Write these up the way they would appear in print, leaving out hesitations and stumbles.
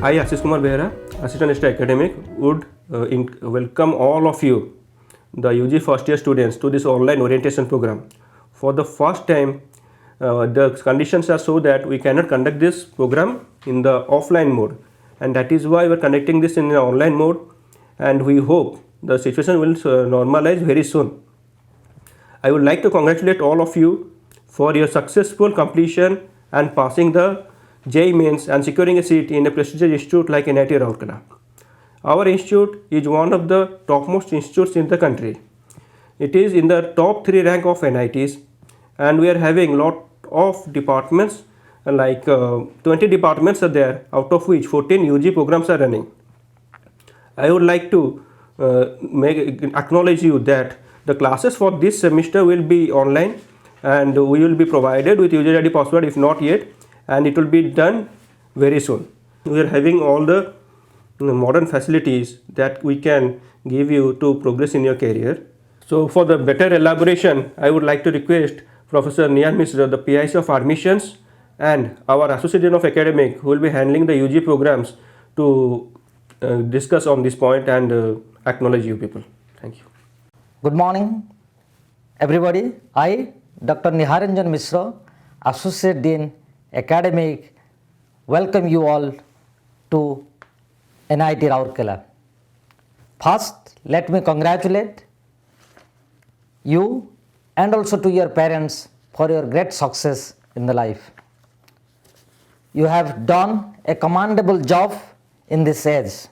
I, Ashish Kumar Behra, Assistant State Academic, would welcome all of you, the UG first year students, to this online orientation program. For the first time, the conditions are so that we cannot conduct this program in the offline mode, and that is why we are conducting this in the online mode, and we hope the situation will normalize very soon. I would like to congratulate all of you for your successful completion and passing the JEE Mains and securing a seat in a prestigious institute like NIT Rourkela. Our institute is one of the topmost institutes in the country. It is in the top 3 rank of NITs, and we are having lot of departments, like 20 departments are there, out of which 14 UG programs are running. I would like to acknowledge you that the classes for this semester will be online, and we will be provided with user ID password if not yet, and it will be done very soon. We are having all the modern facilities that we can give you to progress in your career. So for the better elaboration, I would like to request Professor Niyar Mishra, the PIC of Admissions, and our Associate Dean of Academic, who will be handling the UG programs, to discuss on this point and acknowledge you people. Thank you. Good morning, everybody. I, Dr. Niharanjan Mishra, Associate Dean, Academic, welcome you all to NIT Rourkela. First, let me congratulate you and also to your parents for your great success in the life. You have done a commendable job in this age.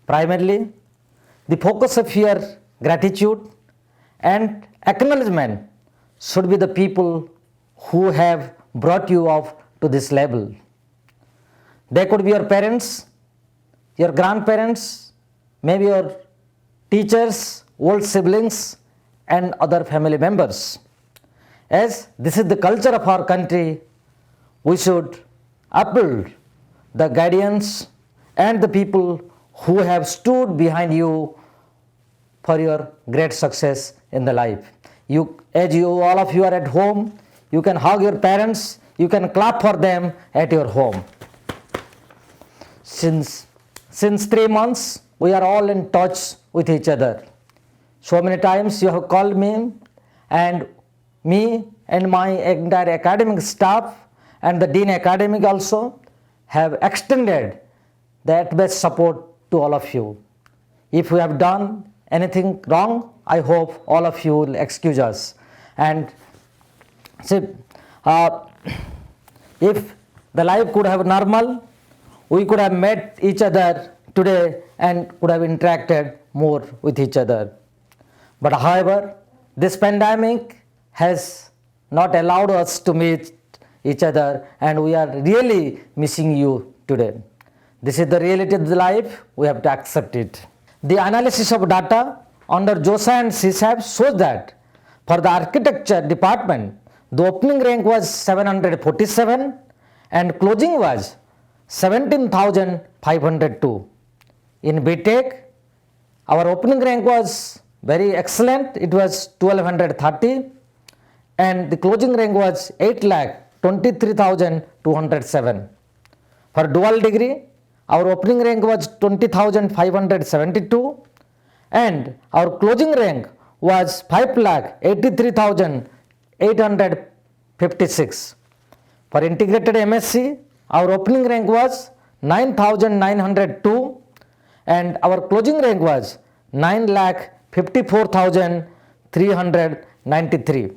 Primarily, the focus of your gratitude and acknowledgement should be the people who have brought you up to this level. They could be your parents, your grandparents, maybe your teachers, old siblings, and other family members. As this is the culture of our country, we should uphold the guardians and the people who have stood behind you for your great success in the life. All of you are at home, you can hug your parents, you can clap for them at your home. Since 3 months, we are all in touch with each other. So many times you have called me and my entire academic staff and the Dean Academic also have extended the best support to all of you. If we have done anything wrong, I hope all of you will excuse us. And see, if the life could have normal, we could have met each other today and could have interacted more with each other. But however, this pandemic has not allowed us to meet each other, and we are really missing you today. This is the reality of the life, we have to accept it. The analysis of data under JOSA and CSAP shows that for the architecture department, the opening rank was 747 and closing was 17,502. In BTech, our opening rank was very excellent, it was 1230, and the closing rank was 8,23,207. For dual degree, our opening rank was 20,572 and our closing rank was 5,83,856. For integrated MSc, our opening rank was 9,902 and our closing rank was 9,54,393.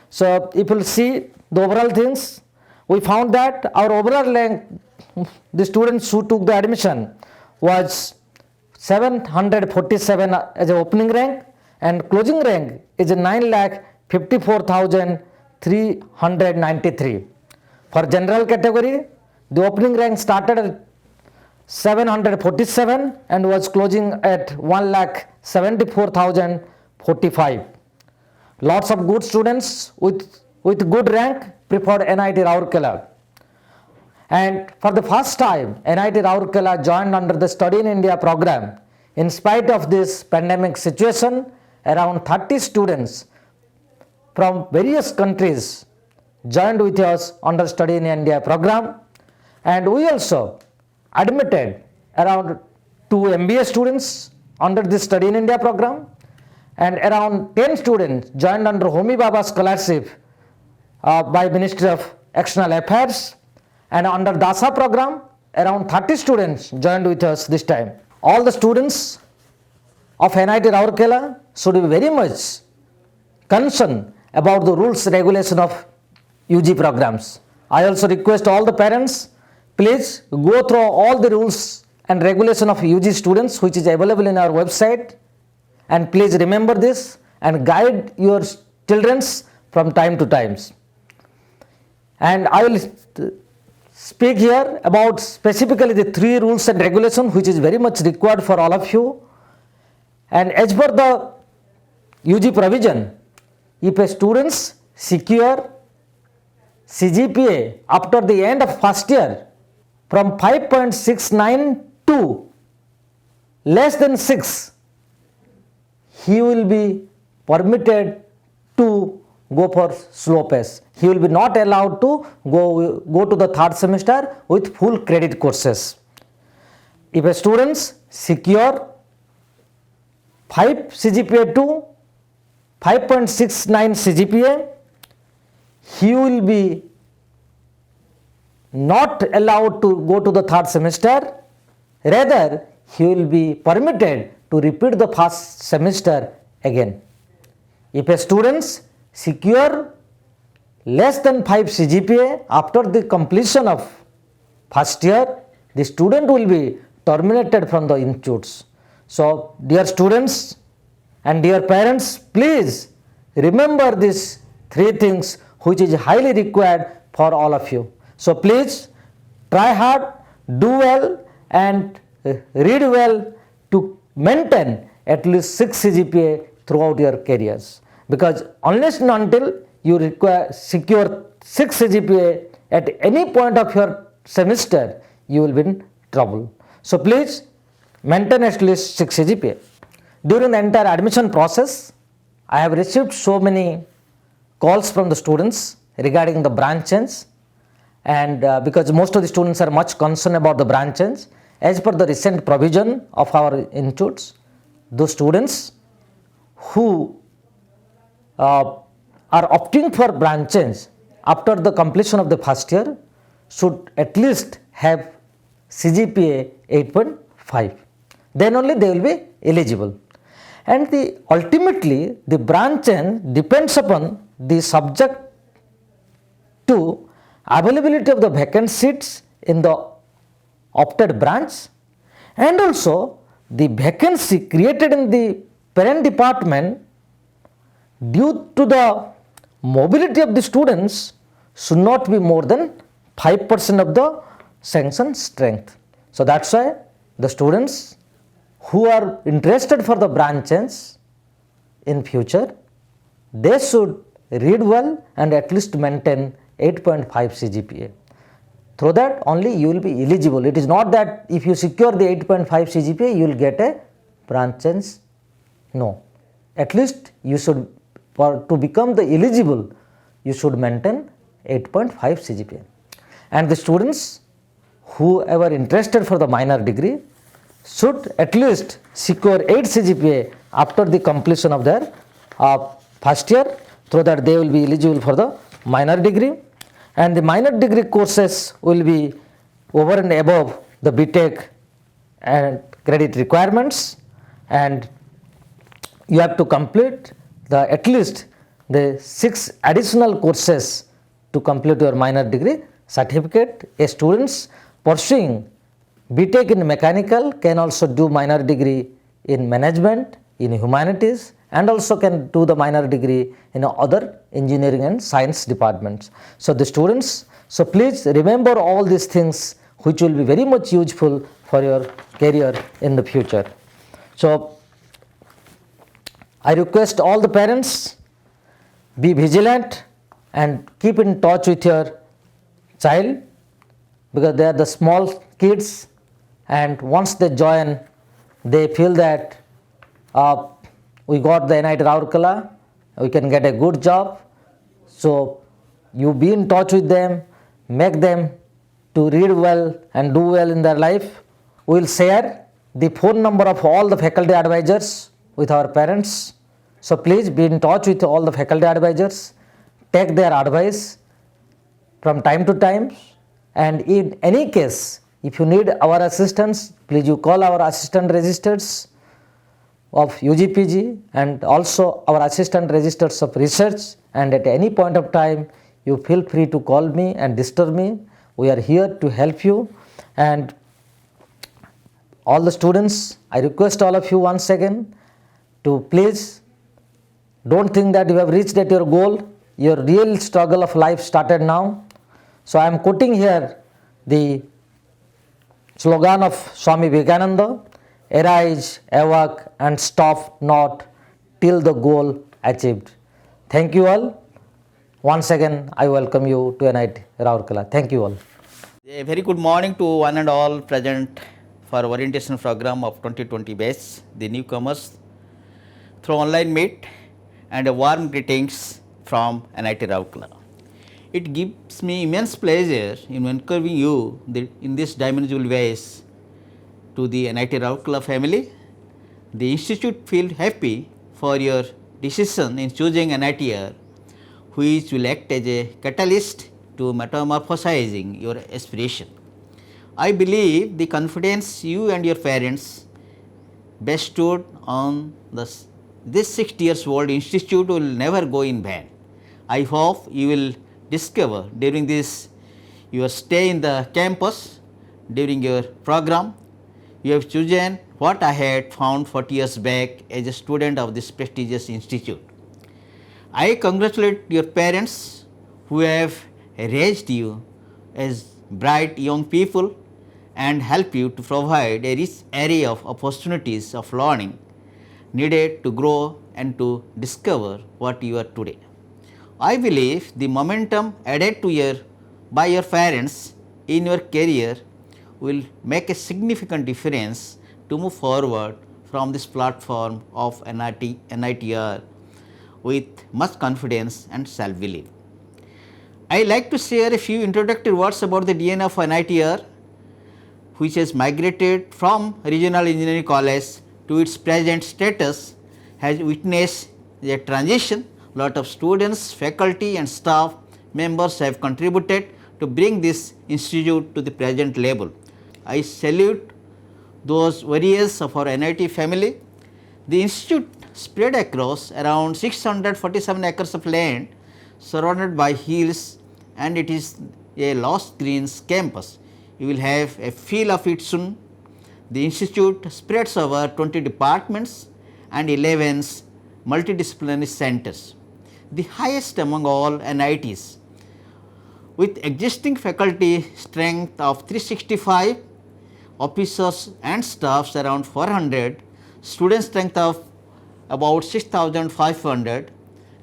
So if you see the overall things, we found that our overall rank, the students who took the admission, was 747 as an opening rank and closing rank is 9,54,393. For general category, the opening rank started at 747 and was closing at 1,74,045. Lots of good students with good rank preferred NIT Rourkela. And for the first time, NIT Rourkela joined under the Study in India program. In spite of this pandemic situation, around 30 students from various countries joined with us under Study in India program, and we also admitted around 2 MBA students under this Study in India program, and around 10 students joined under Homi Bhabha scholarship by Ministry of External Affairs, and under DASA program around 30 students joined with us this time. All the students of NIT Rourkela should be very much concerned about the rules regulation of UG programs. I also request all the parents, please go through all the rules and regulation of UG students which is available in our website, and please remember this and guide your children from time to time. And I will speak here about specifically the 3 rules and regulations which is very much required for all of you. And as per the UG provision, if a students secure CGPA after the end of first year from 5.69 to less than 6, he will be permitted to go for slow pace. He will be not allowed to go to the third semester with full credit courses. If a students secure 5 CGPA to 5.69 CGPA, he will be not allowed to go to the third semester. Rather, he will be permitted to repeat the first semester again. If a students secure less than 5 CGPA after the completion of first year, the student will be terminated from the institutes. So, dear students and dear parents, please remember these 3 things which is highly required for all of you. So, please try hard, do well and read well to maintain at least 6 CGPA throughout your careers, because unless and until you secure 6 CGPA at any point of your semester, you will be in trouble. So, please maintain at least 6 CGPA. During the entire admission process, I have received so many calls from the students regarding the branch change, and because most of the students are much concerned about the branch change, as per the recent provision of our institutes, those students who are opting for branch change after the completion of the first year should at least have CGPA 8.5. Then only they will be eligible. And ultimately the branch change depends upon the subject to availability of the vacant seats in the opted branch, and also the vacancy created in the parent department due to the mobility of the students should not be more than 5% of the sanctioned strength. So, that is why the students who are interested for the branch change in future, they should read well and at least maintain 8.5 CGPA. Through that only you will be eligible. It is not that if you secure the 8.5 CGPA, you will get a branch change. No. At least you should, to become the eligible, you should maintain 8.5 CGPA. And the students who are interested for the minor degree should at least secure 8 CGPA after the completion of their first year, through that they will be eligible for the minor degree. And the minor degree courses will be over and above the BTech and credit requirements, and you have to complete at least the 6 additional courses to complete your minor degree certificate. A students pursuing BTech in mechanical can also do minor degree in management, in humanities, and also can do the minor degree in other engineering and science departments. So, the students, so please remember all these things which will be very much useful for your career in the future. So, I request all the parents, be vigilant and keep in touch with your child, because they are the small kids, and once they join, they feel that we got the NIT Rourkela, we can get a good job. So, you be in touch with them, make them to read well and do well in their life, we will share the phone number of all the faculty advisors with our parents. So please be in touch with all the faculty advisors, take their advice from time to time, and in any case, if you need our assistance, please you call our assistant registers of UGPG and also our assistant registers of research, and at any point of time you feel free to call me and disturb me. We are here to help you. And all the students, I request all of you once again to please don't think that you have reached at your goal. Your real struggle of life started now. So I am quoting here the slogan of Swami Vivekananda: arise, awake, and stop not till the goal achieved. Thank you all. Once again, I welcome you to NIT Rourkela. Thank you all. A very good morning to one and all present for orientation program of 2020 batch, the newcomers through online meet, and a warm greetings from NIT Rourkela. It gives me immense pleasure in welcoming you in this dimensional ways to the NIT Rourkela family. The institute feels happy for your decision in choosing NITR, which will act as a catalyst to metamorphosizing your aspiration. I believe the confidence you and your parents bestowed on this 6 years old institute will never go in vain. I hope you will discover during this your stay in the campus, during your program, you have chosen what I had found 40 years back as a student of this prestigious institute. I congratulate your parents who have raised you as bright young people and help you to provide a rich array of opportunities of learning needed to grow and to discover what you are today. I believe the momentum added to by your parents in your career will make a significant difference to move forward from this platform of NITR with much confidence and self-belief. I like to share a few introductory words about the DNA of NITR, which has migrated from Regional Engineering College to its present status, has witnessed a transition. Lot of students, faculty and staff members have contributed to bring this institute to the present level. I salute those warriors of our NIT family. The institute spread across around 647 acres of land surrounded by hills, and it is a lush green campus. You will have a feel of it soon. The institute spreads over 20 departments and 11 multidisciplinary centers, the highest among all NITs. With existing faculty strength of 365, officers and staffs around 400, student strength of about 6,500,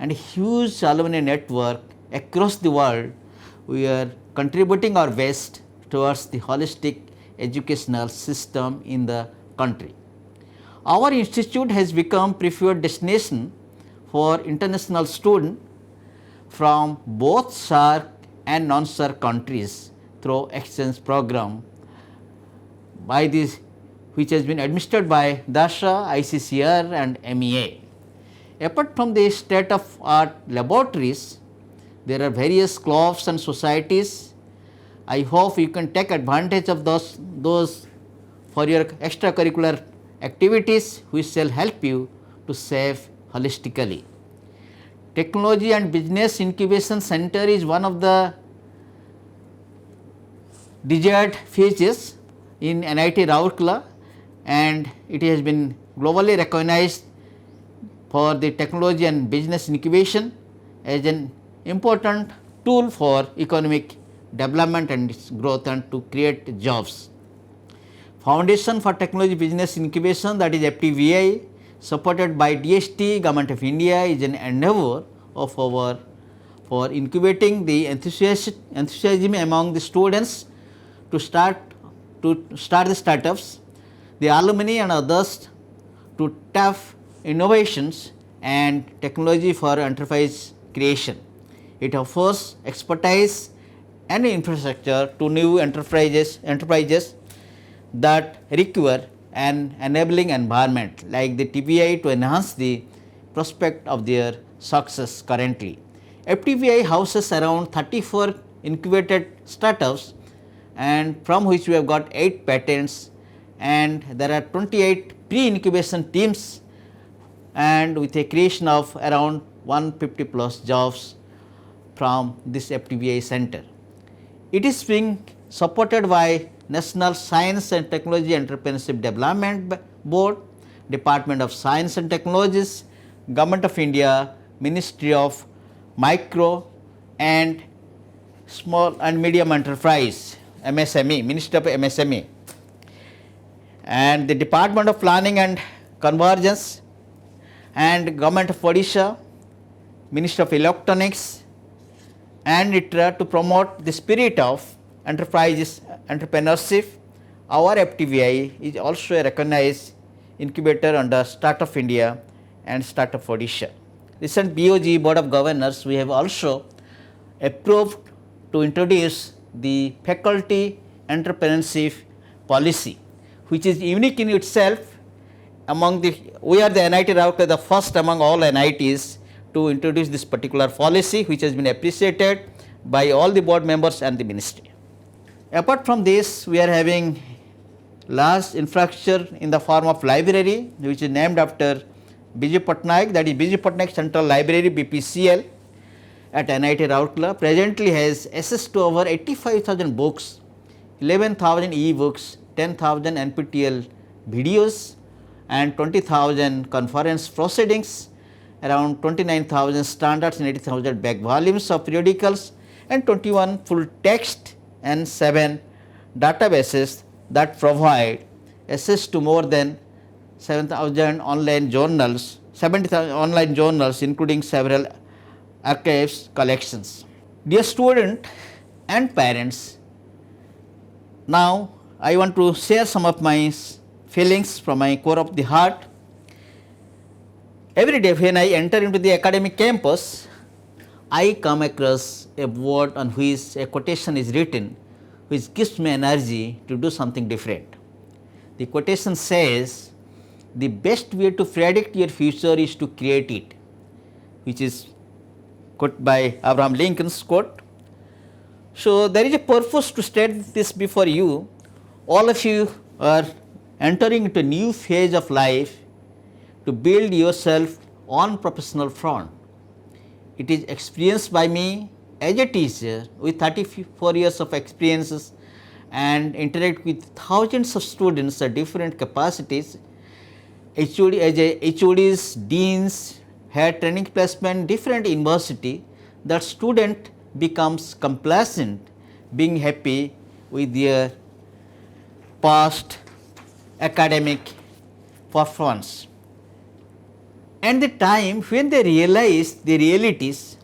and a huge alumni network across the world, we are contributing our best towards the holistic educational system in the country. Our institute has become preferred destination for international students from both SAARC and non-SAARC countries through exchange program by this, which has been administered by DASHA, ICCR and MEA. Apart from the state-of-art laboratories, there are various clubs and societies. I hope you can take advantage of those for your extracurricular activities, which shall help you to save holistically. Technology and Business Incubation Center is one of the desired features in NIT Rourkela, and it has been globally recognized for the technology and business incubation as an important tool for economic development and its growth and to create jobs. Foundation for Technology Business Incubation, that is FTVI, supported by DST, Government of India, is an endeavor of our for incubating the enthusiasm among the students to start the startups, the alumni and others to tap innovations and technology for enterprise creation. It offers expertise and infrastructure to new enterprises that require an enabling environment like the TBI to enhance the prospect of their success currently. FTBI houses around 34 incubated startups, and from which we have got 8 patents, and there are 28 pre-incubation teams, and with a creation of around 150 plus jobs from this FTBI center. It is being supported by National Science and Technology Entrepreneurship Development Board, Department of Science and Technologies, Government of India, Ministry of Micro and Small and Medium Enterprise, MSME, Ministry of MSME, and the Department of Planning and Convergence, and Government of Odisha, Ministry of Electronics, and ITRA to promote the spirit of entrepreneurship. Our FTBI is also a recognized incubator under Startup India and Startup Odisha. Recent BOG Board of Governors, we have also approved to introduce the faculty entrepreneurship policy, which is unique in itself. We are the NIT Rourkela, the first among all NITs to introduce this particular policy, which has been appreciated by all the board members and the ministry. Apart from this, we are having large infrastructure in the form of library, which is named after Biju Patnaik, that is Biju Patnaik Central Library, BPCL, at NIT Rourkela. Presently has access to over 85,000 books, 11,000 e-books, 10,000 NPTEL videos, and 20,000 conference proceedings, around 29,000 standards and 80,000 back volumes of periodicals, and 21 full text and 7 databases that provide access to more than 7,000 online journals, 70,000 online journals, including several archives collections. Dear student and parents, now I want to share some of my feelings from my core of the heart. Every day when I enter into the academic campus, I come across a word on which a quotation is written, which gives me energy to do something different. The quotation says, "The best way to predict your future is to create it," which is quote by Abraham Lincoln's quote. So there is a purpose to state this before you. All of you are entering into a new phase of life to build yourself on professional front. It is experienced by me as a teacher with 34 years of experiences and interact with thousands of students at different capacities. HOD, as a HODs, deans, had training placement, different university, that student becomes complacent, being happy with their past academic performance. And the time when they realize the realities,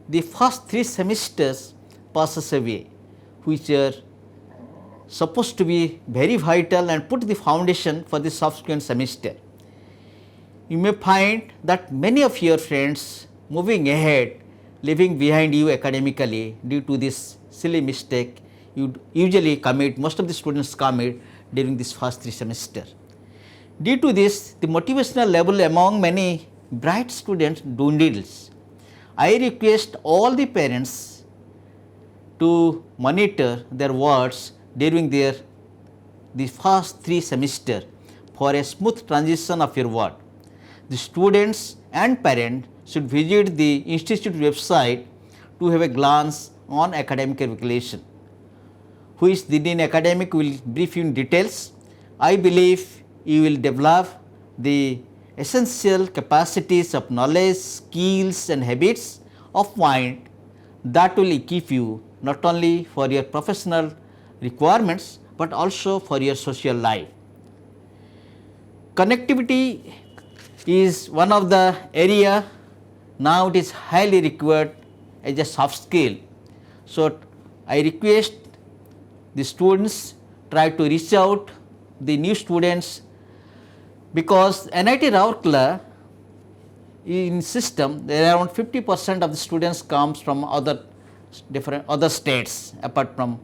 the first 3 semesters passes away, which are supposed to be very vital and put the foundation for the subsequent semester. You may find that many of your friends moving ahead, leaving behind you academically due to this silly mistake you usually commit, most of the students commit during this first 3 semesters. Due to this, the motivational level among many bright students dwindles. I request all the parents to monitor their words during the first 3 semesters for a smooth transition of your word. The students and parents should visit the institute website to have a glance on academic regulation, which the Dean Academic will brief you in details. I believe you will develop the essential capacities of knowledge, skills and habits of mind that will equip you not only for your professional requirements but also for your social life. Connectivity is one of the area now it is highly required as a soft skill. So I request the students try to reach out the new students, because NIT Rourkela in system, around 50% of the students comes from other different other states apart from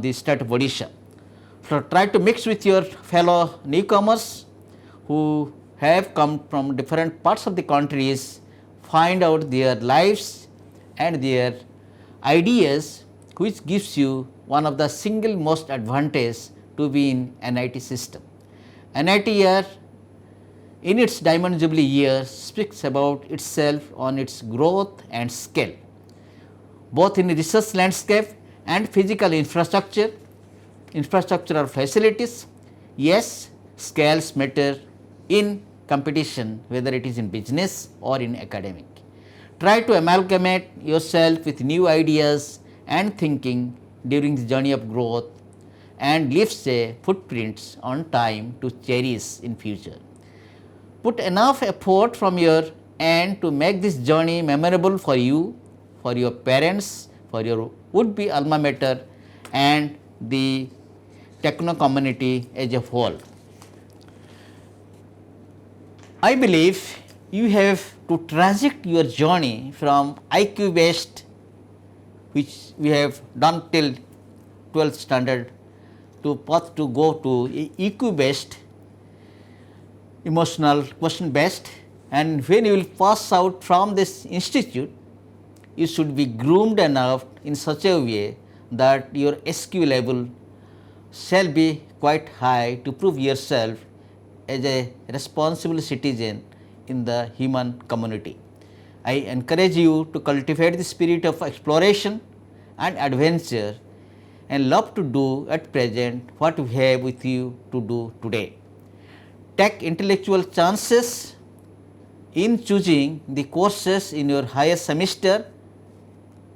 the state of Odisha. So try to mix with your fellow newcomers who have come from different parts of the countries, find out their lives and their ideas, which gives you one of the single most advantage to be in NIT system. NIT year in its Diamond Jubilee year speaks about itself on its growth and scale, both in research landscape and physical infrastructural facilities. Yes, scales matter in competition, whether it is in business or in academic. Try to amalgamate yourself with new ideas and thinking during the journey of growth and leaves a footprints on time to cherish in future. Put enough effort from your end to make this journey memorable for you, for your parents, for your would-be alma mater and the techno community as a whole. I believe you have to transit your journey from IQ based, which we have done till 12th standard, to path to go to EQ based, emotional question based, and when you will pass out from this institute, you should be groomed enough in such a way that your SQ level shall be quite high to prove yourself as a responsible citizen in the human community. I encourage you to cultivate the spirit of exploration and adventure and love to do at present what we have with you to do today. Take intellectual chances in choosing the courses in your higher semester,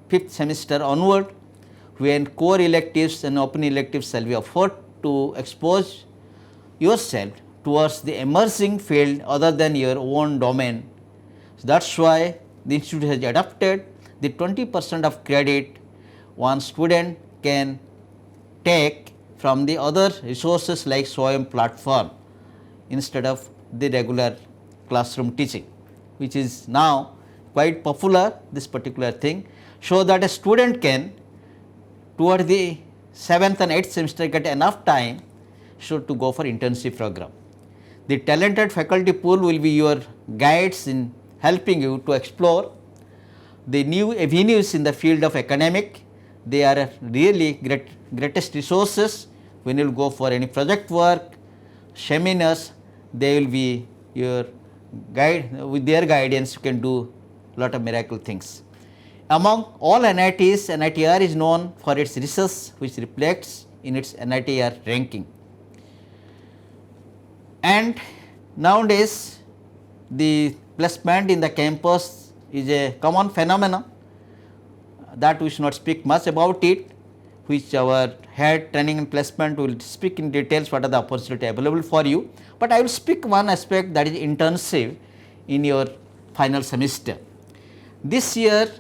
5th semester onward, when core electives and open electives shall be offered to expose yourself towards the emerging field other than your own domain. So that is why the institute has adopted the 20% of credit one student can take from the other resources like SWAYAM platform instead of the regular classroom teaching, which is now quite popular, this particular thing, so that a student can toward the 7th and 8th semester get enough time so to go for internship program. The talented faculty pool will be your guides in helping you to explore the new avenues in the field of academic. They are really greatest resources when you will go for any project work, seminars. They will be your guide. With their guidance you can do lot of miracle things. Among all NITs, NITR is known for its research, which reflects in its NITR ranking. And nowadays the placement in the campus is a common phenomenon that we should not speak much about it, which our head training and placement will speak in details what are the opportunity available for you. But I will speak one aspect, that is internship in your final semester. This year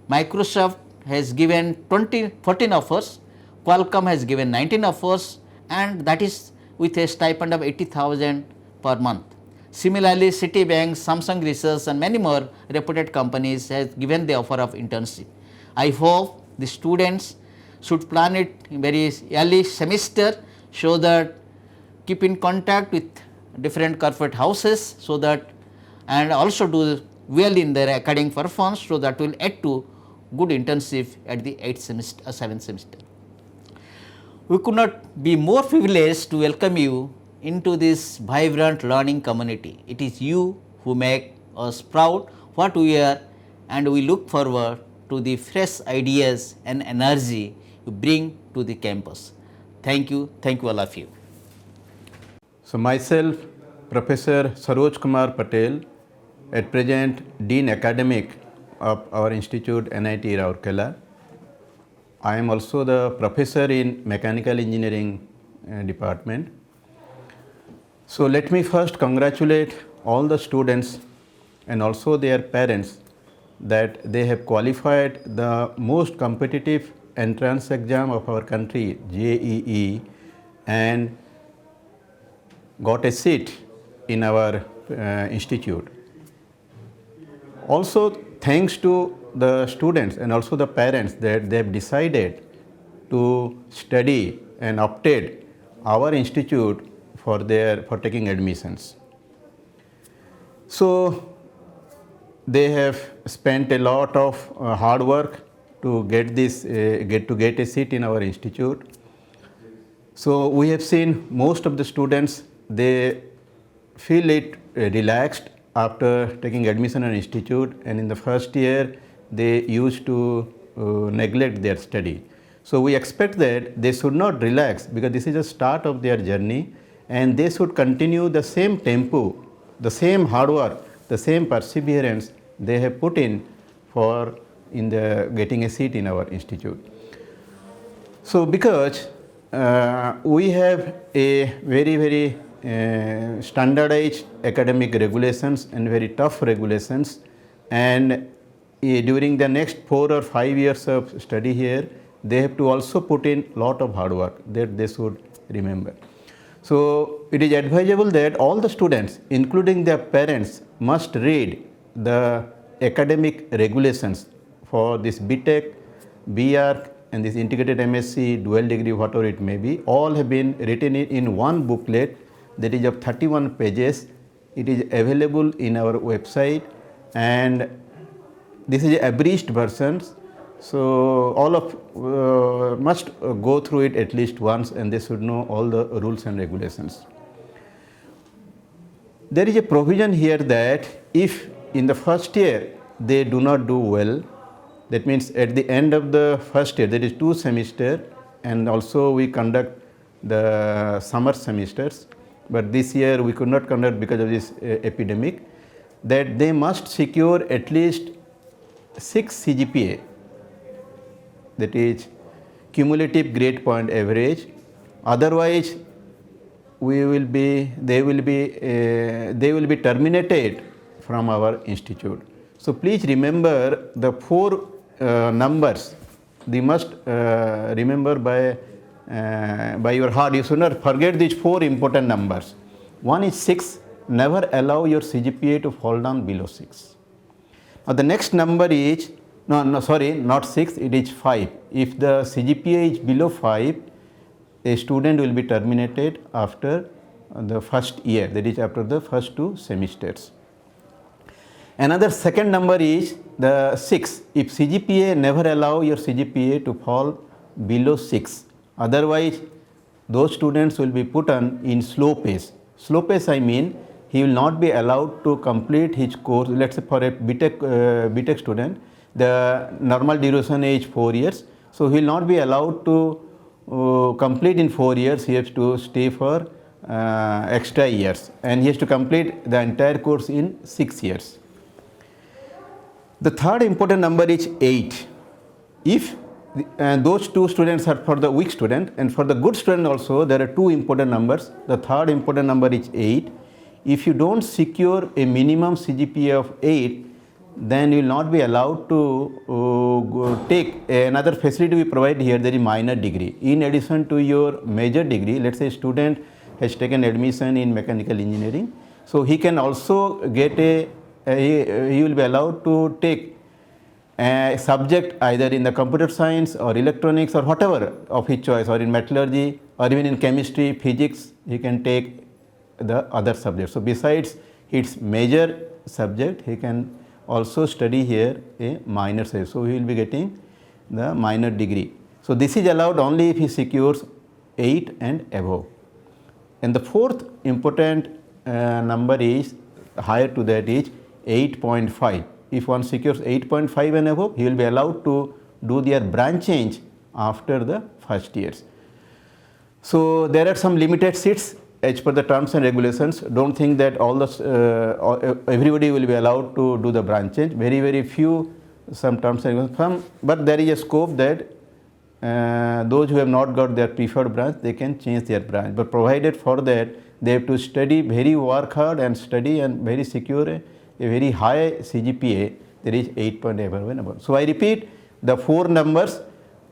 Microsoft has given 14 offers, Qualcomm has given 19 offers, and that is with a stipend of 80,000 per month. Similarly, Citibank, Samsung Research and many more reputed companies has given the offer of internship. I hope the students should plan it in very early semester, so that keep in contact with different corporate houses, so that and also do well in their academic performance, so that will add to good internship at the 8th semester, 7th semester. We could not be more privileged to welcome you into this vibrant learning community. It is you who make us proud what we are, and we look forward to the fresh ideas and energy you bring to the campus. Thank you all of you. So myself, Professor Saroj Kumar Patel, at present Dean Academic of our institute NIT Rourkela. I am also the professor in Mechanical Engineering department. So let me first congratulate all the students and also their parents that they have qualified the most competitive entrance exam of our country, JEE, and got a seat in our institute. Also, thanks to the students and also the parents that they have decided to study and opted our institute for taking admissions. So they have spent a lot of hard work to get a seat in our institute. So we have seen most of the students, they feel it relaxed after taking admission in institute, and in the first year they used to neglect their study. So we expect that they should not relax, because this is the start of their journey, and they should continue the same tempo, the same hard work, the same perseverance they have put in for getting a seat in our institute. So because we have a very standardized academic regulations and very tough regulations, and during the next 4 or 5 years of study here, they have to also put in lot of hard work that they should remember. So it is advisable that all the students, including their parents, must read the academic regulations for this BTech, BArch, and this integrated MSc, dual degree, whatever it may be. All have been written in one booklet that is of 31 pages. It is available in our website, and this is abridged versions. So all of must go through it at least once, and they should know all the rules and regulations. There is a provision here that if in the first year they do not do well, that means at the end of the first year, there is 2 semesters, and also we conduct the summer semesters, but this year we could not conduct because of this epidemic, that they must secure at least 6 CGPA, that is cumulative grade point average. Otherwise they will be terminated from our institute. So please remember the 4 numbers. They must remember by your heart. You should not forget these 4 important numbers. One is 6. Never allow your CGPA to fall down below 6. Now the next number is not 6. It is 5. If the CGPA is below 5, a student will be terminated after the first year. That is after the first 2 semesters. Another second number is the 6. If CGPA, never allow your CGPA to fall below 6. Otherwise, those students will be put on in slow pace. Slow pace, I mean, he will not be allowed to complete his course. Let's say for a BTech student, the normal duration is 4 years. So he will not be allowed to complete in 4 years. He has to stay for extra years, and he has to complete the entire course in 6 years. The third important number is 8. If those 2 students are for the weak student, and for the good student also there are 2 important numbers. The third important number is 8. If you don't secure a minimum CGPA of 8, then you will not be allowed to take another facility we provide here, that is minor degree. In addition to your major degree, let's say a student has taken admission in mechanical engineering, so he can also get he will be allowed to take a subject either in the computer science or electronics or whatever of his choice, or in metallurgy, or even in chemistry, physics. He can take the other subjects. So besides its major subject, he can also study here a minor subject. So he will be getting the minor degree. So this is allowed only if he secures 8 and above. And the fourth important number is higher to that is 8.5. If one secures 8.5 and above, he will be allowed to do their branch change after the first years. So there are some limited seats as per the terms and regulations. Don't think that everybody will be allowed to do the branch change. Very few, some terms and regulations, but there is a scope that those who have not got their preferred branch, they can change their branch. But provided for that, they have to study, work hard and study and very secure a very high CGPA, there is 8.8 and above. So I repeat the 4 numbers.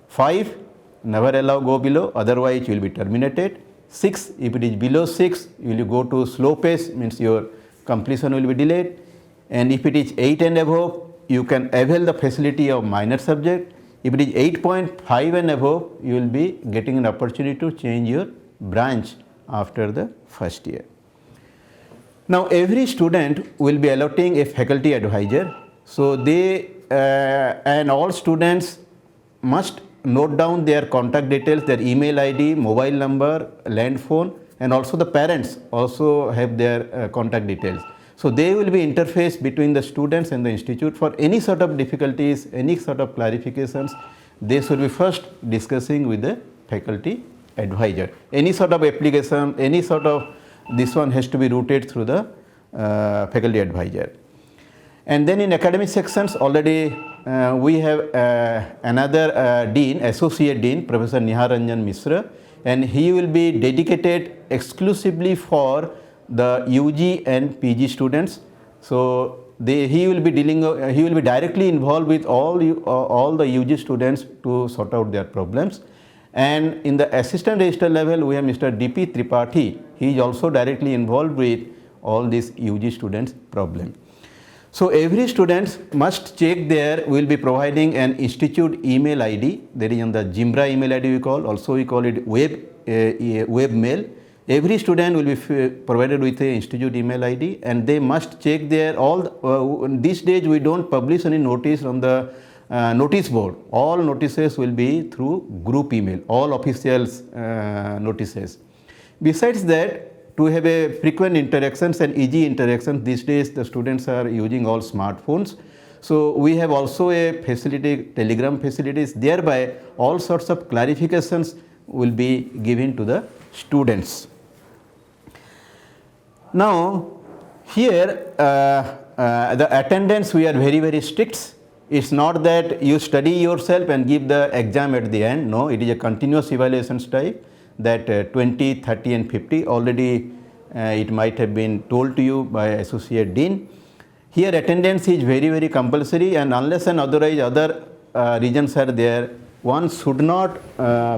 5, never allow go below, otherwise you will be terminated. 6, if it is below 6, you will go to slow pace, means your completion will be delayed. And if it is 8 and above, you can avail the facility of minor subject. If it is 8.5 and above, you will be getting an opportunity to change your branch after the first year. Now every student will be allotting a faculty advisor. So they and all students must note down their contact details, their email ID, mobile number, land phone, and also the parents also have their contact details. So they will be interface between the students and the institute for any sort of difficulties, any sort of clarifications. They should be first discussing with the faculty advisor. Any sort of application, any sort of this one has to be routed through the faculty advisor. And then in academic sections already we have another dean, associate dean, Professor Nihar Ranjan Mishra, and he will be dedicated exclusively for the UG and PG students. So he will be directly involved with all the UG students to sort out their problems. And in the assistant registrar level, we have Mr. D.P. Tripathi. He is also directly involved with all these UG students' problem. So every student must check there. We will be providing an institute email ID. That is on the Jimbra email ID we call. Also we call it web mail. Every student will be provided with a institute email ID, and they must check there. These days we don't publish any notice on the notice board. All notices will be through group email, all officials notices. Besides that, to have a frequent interactions and easy interactions, these days the students are using all smartphones. So we have also a facility, Telegram facilities, thereby all sorts of clarifications will be given to the students. Now here the attendance we are very strict. It's not that you study yourself and give the exam at the end. No, it is a continuous evaluations type, that 20, 30 and 50 already it might have been told to you by associate dean. Here attendance is very compulsory, and unless and otherwise other reasons are there, one should not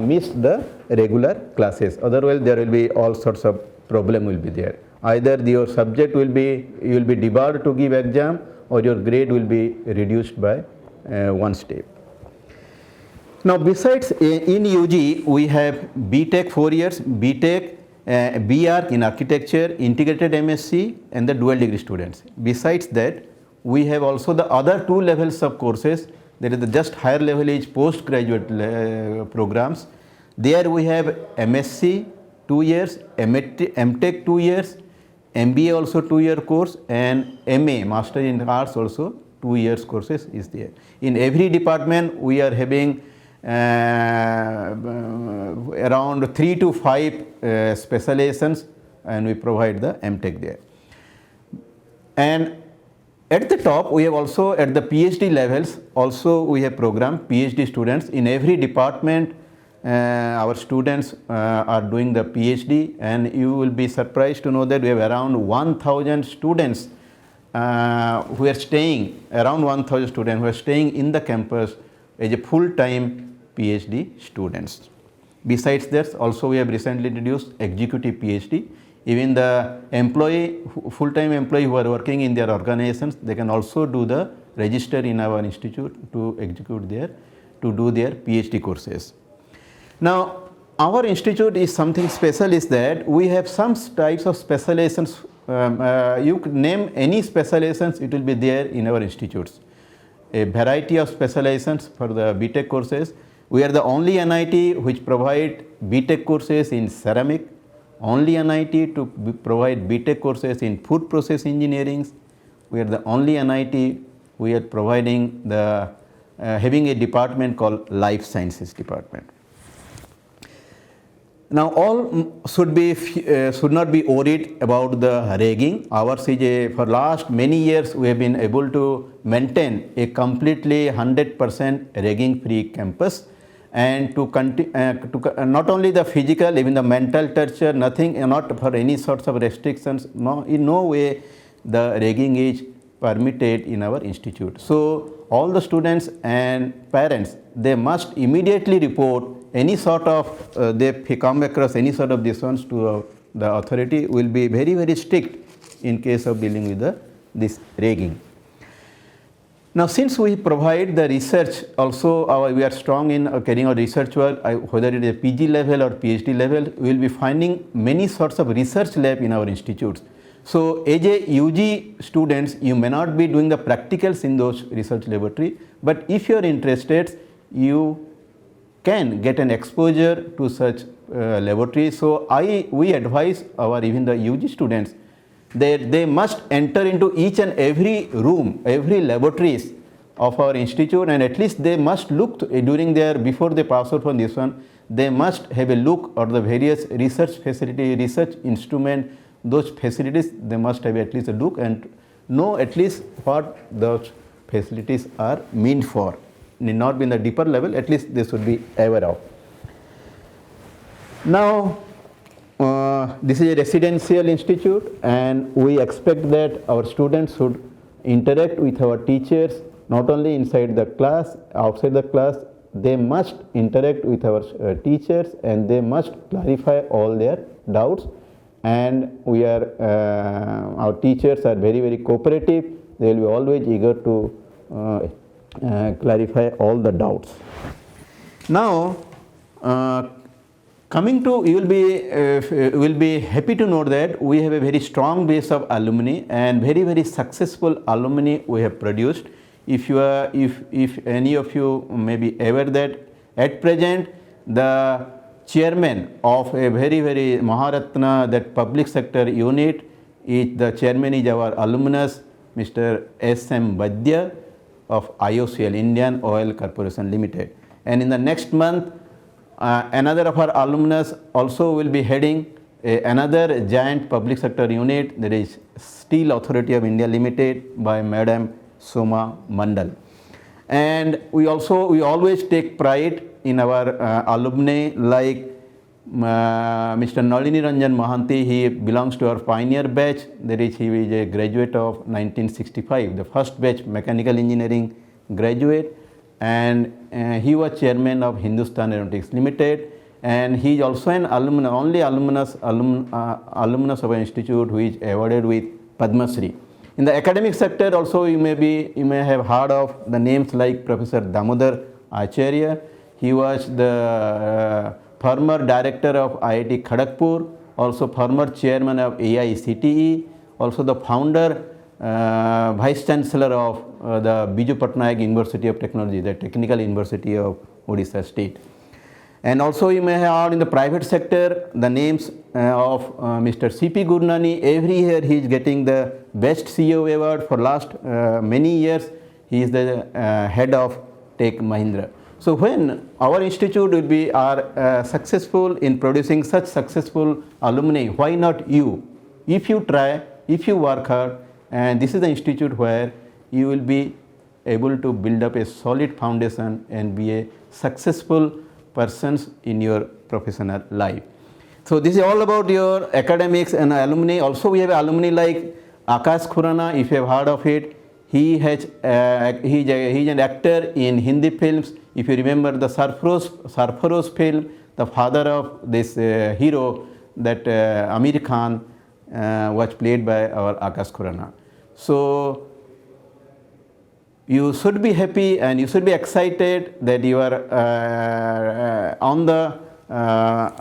miss the regular classes. Otherwise there will be all sorts of problem will be there. Either your subject will be, you will be debarred to give exam, or your grade will be reduced by one step. Now besides in UG we have BTech 4 years, BTech, BArch in architecture, integrated MSc and the dual degree students. Besides that we have also the other 2 levels of courses. There is the just higher level is postgraduate programs. There we have MSc 2 years, MTech 2 years, MBA also 2-year course, and MA Master in Arts also 2 years courses is there. In every department we are having around 3 to 5 specializations, and we provide the MTech there. And at the top we have also at the PhD levels also we have program PhD students. In every department our students are doing the PhD, and you will be surprised to know that we have around 1,000 students who are staying, around 1,000 students who are staying in the campus as a full-time PhD students. Besides that also we have recently introduced executive PhD. Even the employee, full-time employee who are working in their organizations, they can also do the register in our institute to execute their, to do their PhD courses. Now our institute is something special is that we have some types of specializations. You could name any specializations, it will be there in our institutes. A variety of specializations for the BTech courses. We are the only NIT which provide BTech courses in ceramic, only NIT to provide BTech courses in food process engineering. We are the only NIT we are providing the having a department called Life Sciences department. Now all should not be worried about the ragging. Ours is for last many years we have been able to maintain a completely 100% ragging free campus, and to not only the physical, even the mental torture, nothing, not for any sorts of restrictions. No, in no way the ragging is permitted in our institute. So all the students and parents, they must immediately report any sort of they come across any sort of this ones to the authority. Will be very strict in case of dealing with this ragging. Now, since we provide the research, also we are strong in carrying out research work, whether it is a PG level or PhD level, we will be finding many sorts of research lab in our institutes. So, as a UG students, you may not be doing the practicals in those research laboratory, but if you are interested, you can get an exposure to such laboratories. So, we advise our even the UG students that they must enter into each and every room, every laboratories of our institute, and at least they must look during their, before they pass out from this one, they must have a look at the various research facility, research instrument, those facilities they must have at least a look and know at least what those facilities are meant for. Need not be in the deeper level, at least they should be aware of. Now, this is a residential institute, and we expect that our students should interact with our teachers not only inside the class, outside the class. They must interact with our teachers, and they must clarify all their doubts. And we are, our teachers are very, very cooperative. They will be always eager to clarify all the doubts. Now, coming to, you will be happy to know that we have a very strong base of alumni and very, very successful alumni we have produced. If you are, if any of you may be aware that at present the chairman of a very, very Maharatna, that public sector unit, is the chairman is our alumnus, Mr. S.M. Vaidya of IOCL, Indian Oil Corporation Limited. And in the next month, another of our alumnus also will be heading another giant public sector unit, that is Steel Authority of India Limited by Madam Soma Mandal. And we always take pride in our alumni, like Mr. Nalini Ranjan Mohanty. He belongs to our pioneer batch, that is he is a graduate of 1965, the first batch mechanical engineering graduate, and he was chairman of Hindustan Aeronautics Limited, and he is also an alumnus, only alumnus of an institute who is awarded with Padma Shri. In the academic sector also, you may have heard of the names like Professor Damodar Acharya. He was the former director of IIT Kharagpur, also former chairman of AICTE, also the founder, vice chancellor of the Biju Patnaik University of Technology, the Technical University of Odisha State. And also you may have heard in the private sector the names of Mr. C.P. Gurnani. Every year he is getting the best CEO award for last many years. He is the head of Tech Mahindra. So when our institute will be successful in producing such successful alumni, why not you? If you try, if you work hard, and this is the institute where you will be able to build up a solid foundation and be a successful persons in your professional life. So this is all about your academics and alumni. Also we have alumni like Akash Khurana, if you have heard of it. He is an actor in Hindi films. If you remember the Sarfaroz film, the father of this hero, that Amir Khan, was played by our Akash Khurana. So you should be happy and you should be excited that you are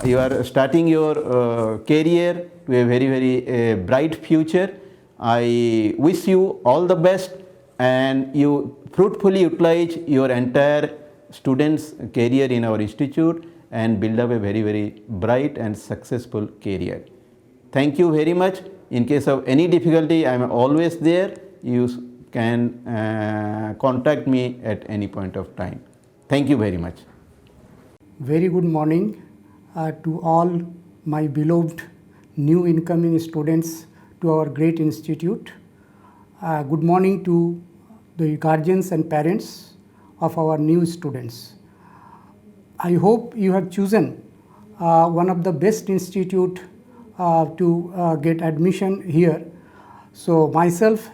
you are starting your career to a very, very bright future. I wish you all the best, and you fruitfully utilize your entire students' career in our institute and build up a very, very bright and successful career. Thank you very much. In case of any difficulty, I am always there. You can contact me at any point of time. Thank you very much. Very good morning to all my beloved new incoming students to our great institute. Good morning to the guardians and parents of our new students. I hope you have chosen one of the best institute to get admission here. So myself,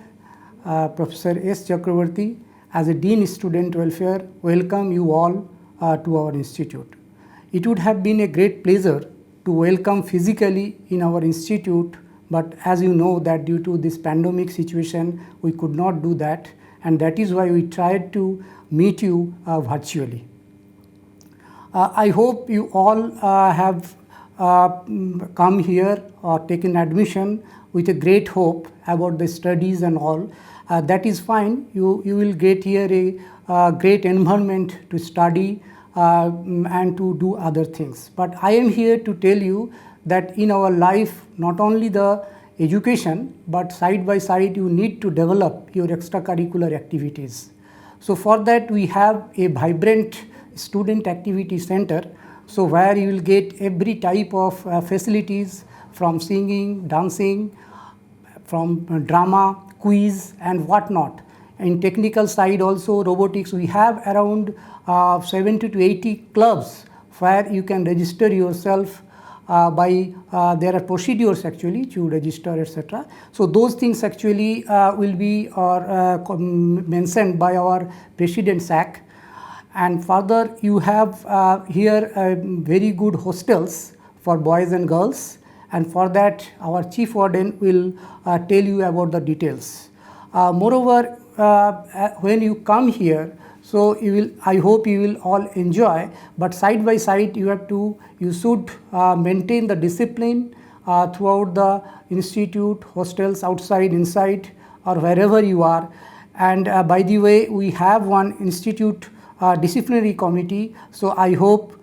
Professor S. Chakravarti, as a Dean Student Welfare, welcome you all to our institute. It would have been a great pleasure to welcome physically in our institute, but as you know that due to this pandemic situation, we could not do that. and that is why we tried to meet you virtually. I hope you all have come here or taken admission with a great hope about the studies and all. That is fine. You will get here a great environment to study and to do other things. But I am here to tell you that in our life, not only the education, but side by side you need to develop your extracurricular activities. So for that we have a vibrant student activity center, so where you will get every type of facilities from singing, dancing, from drama, quiz and whatnot. In technical side also robotics, we have around 70 to 80 clubs where you can register yourself there are procedures actually to register, etc. So those things actually will be mentioned by our President SAC. And further you have here very good hostels for boys and girls, and for that our Chief Warden will tell you about the details. Moreover, when you come here, so I hope you will all enjoy, but side by side you should maintain the discipline throughout the institute, hostels, outside, inside, or wherever you are. And by the way, we have one institute disciplinary committee, so I hope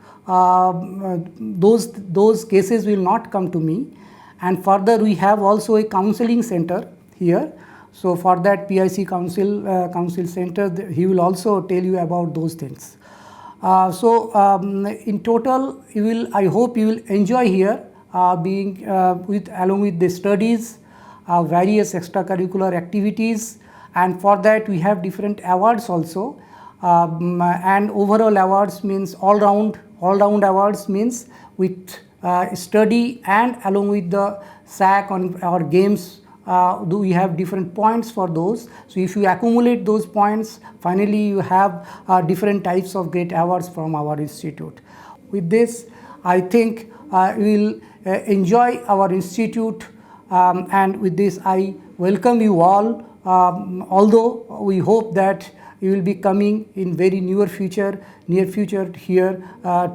those cases will not come to me. And further we have also a counseling center here. So for that PIC council center, he will also tell you about those things. In total, I hope you will enjoy here along with the studies, various extracurricular activities, and for that we have different awards also. And overall awards means all round awards means with study and along with the SAC on our games. We have different points for those. So if you accumulate those points, finally you have different types of great awards from our institute. With this, I think you will enjoy our institute, and with this I welcome you all, although we hope that you will be coming in very near future here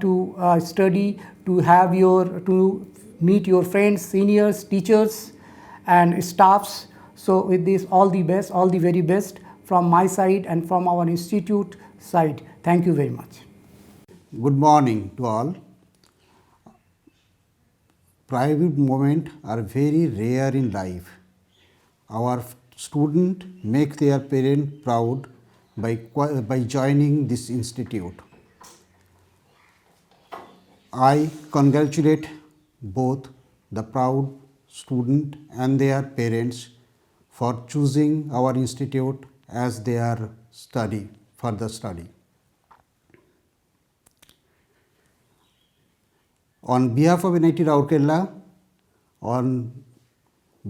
to study, to meet your friends, seniors, teachers and staffs. So with this, all the best, all the very best from my side and from our institute side. Thank you very much. Good morning to all. Private moments are very rare in life. Our students make their parents proud by joining this institute. I congratulate both the proud student and their parents for choosing our institute as their further study. On behalf of NIT Rourkela, on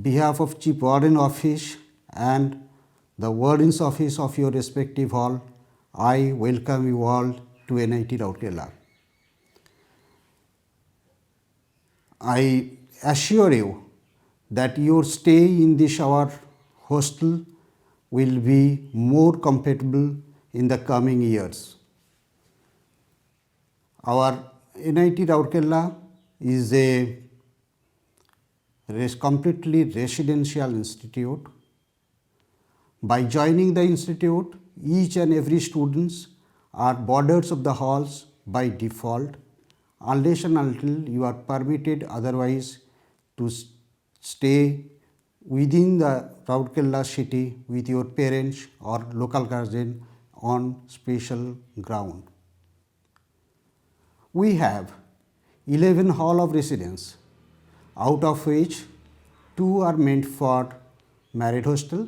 behalf of Chief Warden Office and the Warden's Office of your respective hall, I welcome you all to NIT Rourkela. I assure you that your stay in our hostel will be more comfortable in the coming years. Our NIT Rourkela is a completely residential institute. By joining the institute, each and every students are boarders of the halls by default, unless and until you are permitted otherwise to stay within the Rourkela city with your parents or local guardian on special ground. We have 11 hall of residence, out of which 2 are meant for married hostel,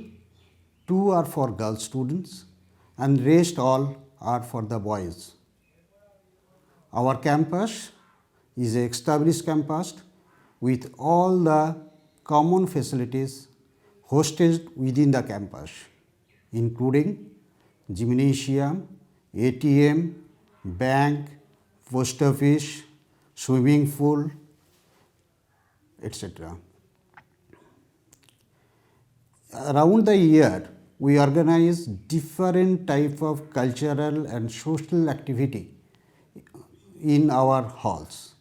2 are for girl students, and rest all are for the boys. Our campus is an established campus with all the common facilities hosted within the campus, including gymnasium, ATM, bank, post office, swimming pool, etc. Around the year, we organize different type of cultural and social activity in our halls.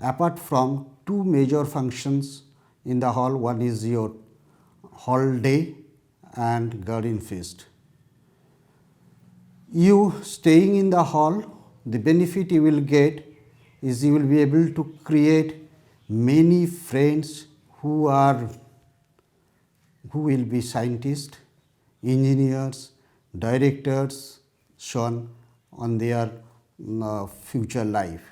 Apart from two major functions in the hall, one is your hall day and garden feast. You staying in the hall, the benefit you will get is you will be able to create many friends who will be scientists, engineers, directors, so on their future life.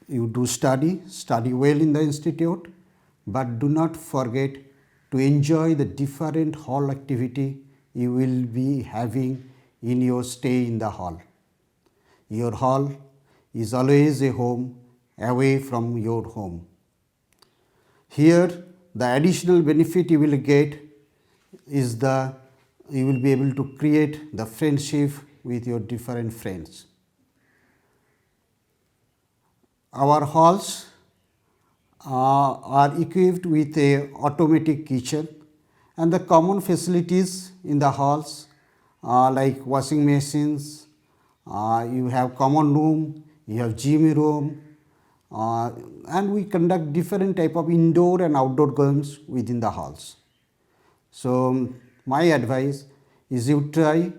You do study well in the institute, but do not forget to enjoy the different hall activity you will be having in your stay in the hall. Your hall is always a home away from your home. Here, the additional benefit you will get is you will be able to create the friendship with your different friends. Our halls are equipped with a automatic kitchen, and the common facilities in the halls like washing machines, you have common room, you have gym room, and we conduct different type of indoor and outdoor games within the halls. So my advice is you try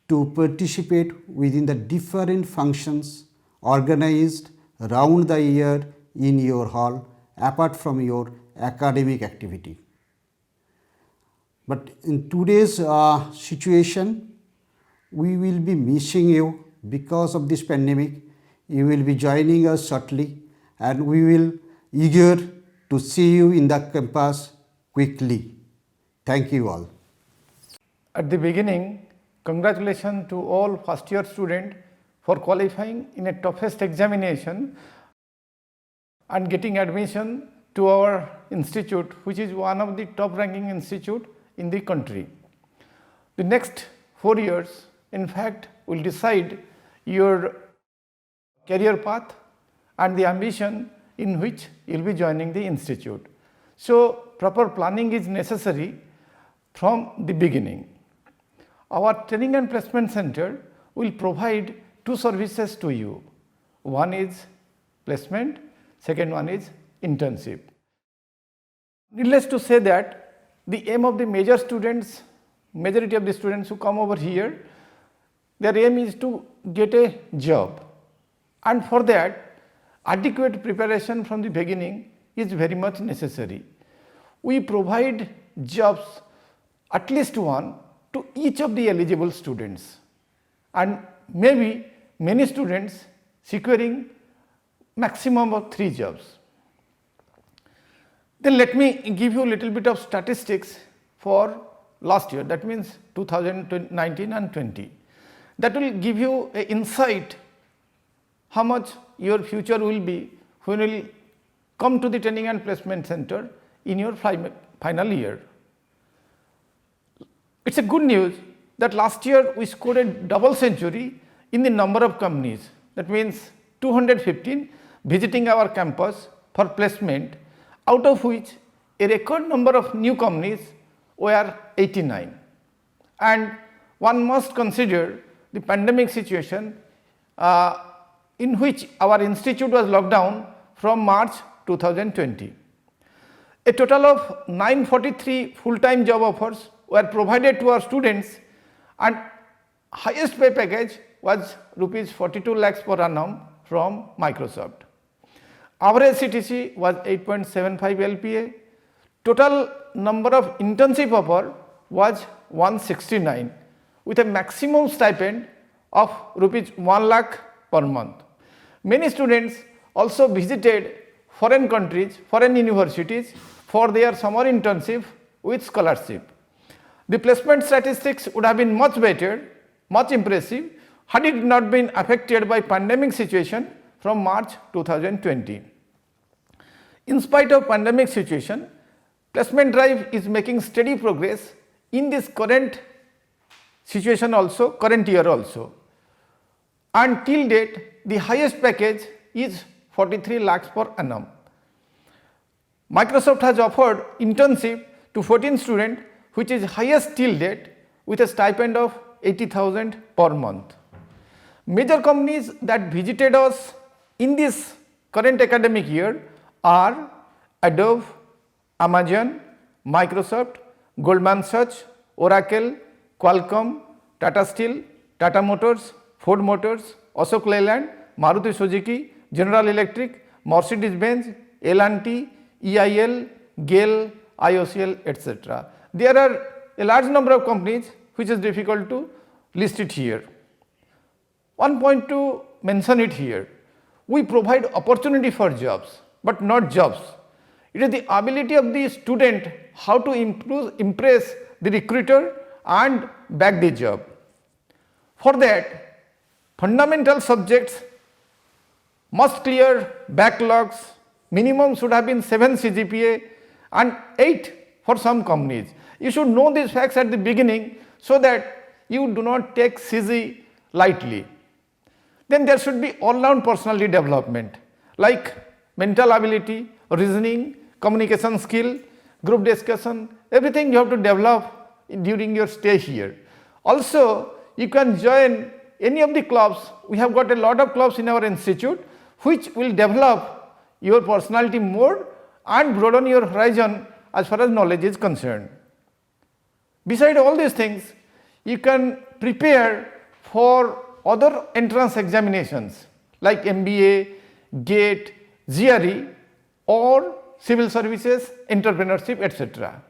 to participate within the different functions organized round the year in your hall apart from your academic activity. But in today's situation, we will be missing you because of this pandemic. You will be joining us shortly, and we will eager to see you in the campus quickly. Thank you all. At the beginning, congratulations to all first year students for qualifying in a toughest examination and getting admission to our institute, which is one of the top ranking institute in the country. The next 4 years, in fact, will decide your career path and the ambition in which you will be joining the institute. So proper planning is necessary from the beginning. Our training and placement center will provide two services to you. One is placement, second one is internship. Needless to say that the aim of the majority of the students who come over here, their aim is to get a job, and for that adequate preparation from the beginning is very much necessary. We provide jobs, at least one, to each of the eligible students, and maybe many students securing maximum of 3 jobs. Then let me give you a little bit of statistics for last year, that means 2019 and 20. That will give you an insight how much your future will be when you will come to the training and placement center in your final year. It's a good news that last year we scored a double century in the number of companies. That means 215 visiting our campus for placement, out of which a record number of new companies were 89. And one must consider the pandemic situation in which our institute was locked down from March 2020. A total of 943 full-time job offers were provided to our students, and highest pay package was rupees 42 lakhs per annum from Microsoft. Average CTC was 8.75 LPA. Total number of internship offer was 169 with a maximum stipend of rupees 1 lakh per month. Many students also visited foreign countries, foreign universities for their summer internship with scholarship. The placement statistics would have been much better, much impressive, had it not been affected by pandemic situation from March 2020. In spite of pandemic situation, placement drive is making steady progress in this current situation also, current year also. And till date, the highest package is 43 lakhs per annum. Microsoft has offered internship to 14 students which is highest till date, with a stipend of 80,000 per month. Major companies that visited us in this current academic year are Adobe, Amazon, Microsoft, Goldman Sachs, Oracle, Qualcomm, Tata Steel, Tata Motors, Ford Motors, Ashok Leyland, Maruti Suzuki, General Electric, Mercedes-Benz, L&T, EIL, GAIL, IOCL, etc. There are a large number of companies which is difficult to list it here. One point to mention it here, we provide opportunity for jobs, but not jobs. It is the ability of the student how to impress the recruiter and bag the job. For that, fundamental subjects must clear backlogs, minimum should have been 7 CGPA and 8 for some companies. You should know these facts at the beginning so that you do not take CG lightly. Then there should be all-round personality development like mental ability, reasoning, communication skill, group discussion, everything you have to develop during your stay here. Also, you can join any of the clubs. We have got a lot of clubs in our institute which will develop your personality more and broaden your horizon as far as knowledge is concerned. Beside all these things, you can prepare for other entrance examinations like MBA, GATE, GRE or civil services, entrepreneurship, etc.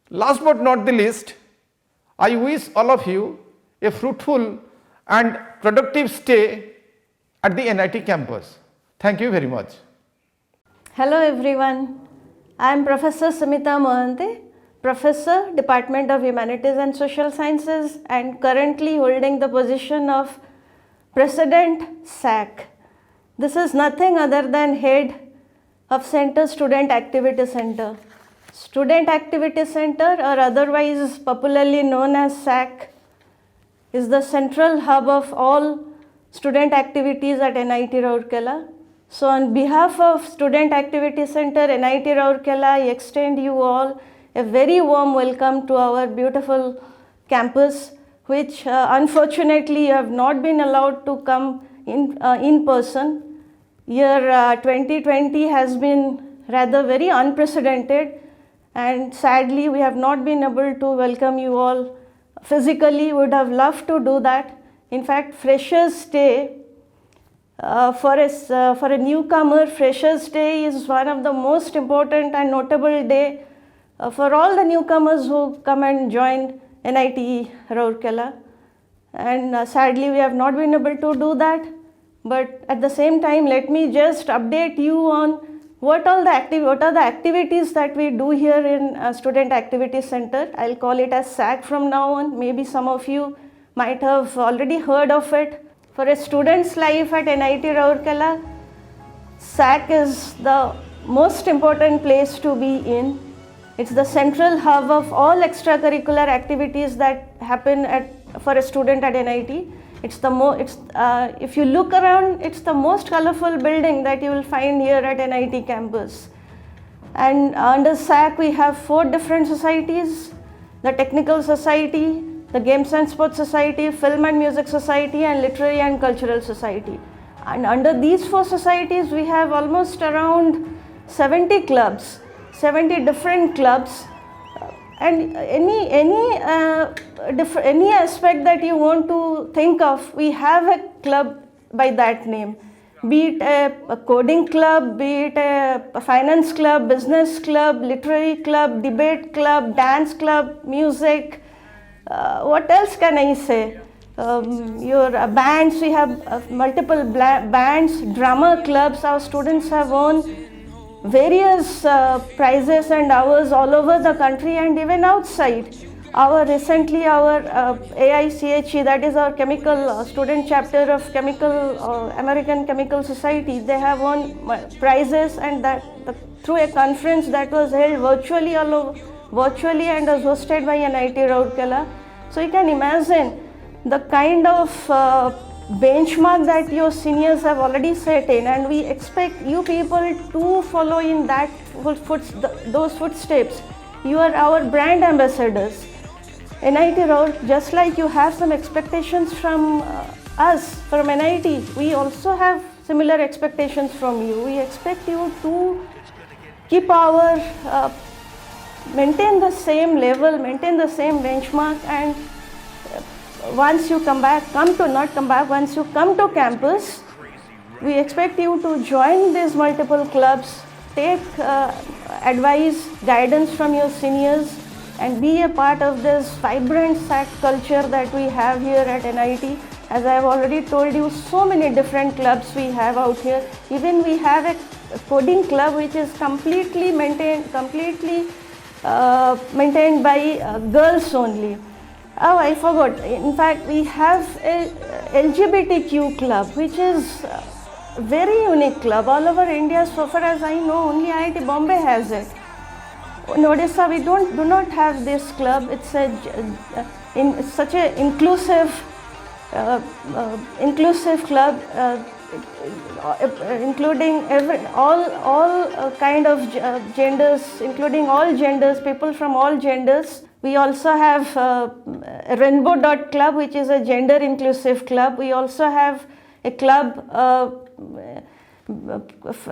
Last but not the least, I wish all of you a fruitful and productive stay at the NIT campus. Thank you very much. Hello everyone, I am Professor Smita Mohante, Professor, Department of Humanities and Social Sciences, and currently holding the position of President SAC. This is nothing other than head of Center Student Activity Center. Student Activity Center, or otherwise popularly known as SAC, is the central hub of all student activities at NIT Rourkela. So on behalf of Student Activity Center, NIT Rourkela, I extend you all a very warm welcome to our beautiful campus, which unfortunately you have not been allowed to come in person. Year 2020 has been rather very unprecedented, and sadly we have not been able to welcome you all physically. Would have loved to do that. In fact, Freshers Day, for a newcomer, Freshers Day is one of the most important and notable day for all the newcomers who come and join NIT Rourkela. And sadly we have not been able to do that. But at the same time, let me just update you on what are the activities that we do here in Student Activity Center. I'll call it as SAC from now on. Maybe some of you might have already heard of it. For a student's life at NIT Rourkela, SAC is the most important place to be in. It's the central hub of all extracurricular activities that happen for a student at NIT. If you look around, it's the most colorful building that you will find here at NIT campus. And under SAC, we have 4 different societies: the Technical Society, the Games and Sports Society, Film and Music Society, and Literary and Cultural Society. And under these 4 societies, we have almost around 70 clubs, 70 different clubs. And any aspect that you want to think of, we have a club by that name. Be it a coding club, be it a finance club, business club, literary club, debate club, dance club, music. What else can I say? Your bands, we have multiple bands, drama clubs. Our students have won various prizes and awards all over the country and even outside. Recently our AICHE, that is our chemical student chapter of American Chemical Society, they have won prizes, and through a conference that was held virtually and was hosted by NIT Rourkela. So you can imagine the kind of benchmark that your seniors have already set in, and we expect you people to follow in those footsteps. You are our brand ambassadors. NIT Road, just like you have some expectations from us, from NIT, we also have similar expectations from you. We expect you to keep our, maintain the same level, maintain the same benchmark, and once you once you come to campus, we expect you to join these multiple clubs, take advice, guidance from your seniors, and be a part of this vibrant SAC culture that we have here at NIT. As I have already told you, so many different clubs we have out here. Even we have a coding club which is completely maintained by girls only. Oh, I forgot. In fact, we have a LGBTQ club, which is a very unique club. All over India, so far as I know, only IIT Bombay has it. In Odisha, we do not have this club. It's such an inclusive club, including all kind of genders, including all genders, people from all genders. We also have a Rainbow Dot Club, which is a gender inclusive club. We also have a club,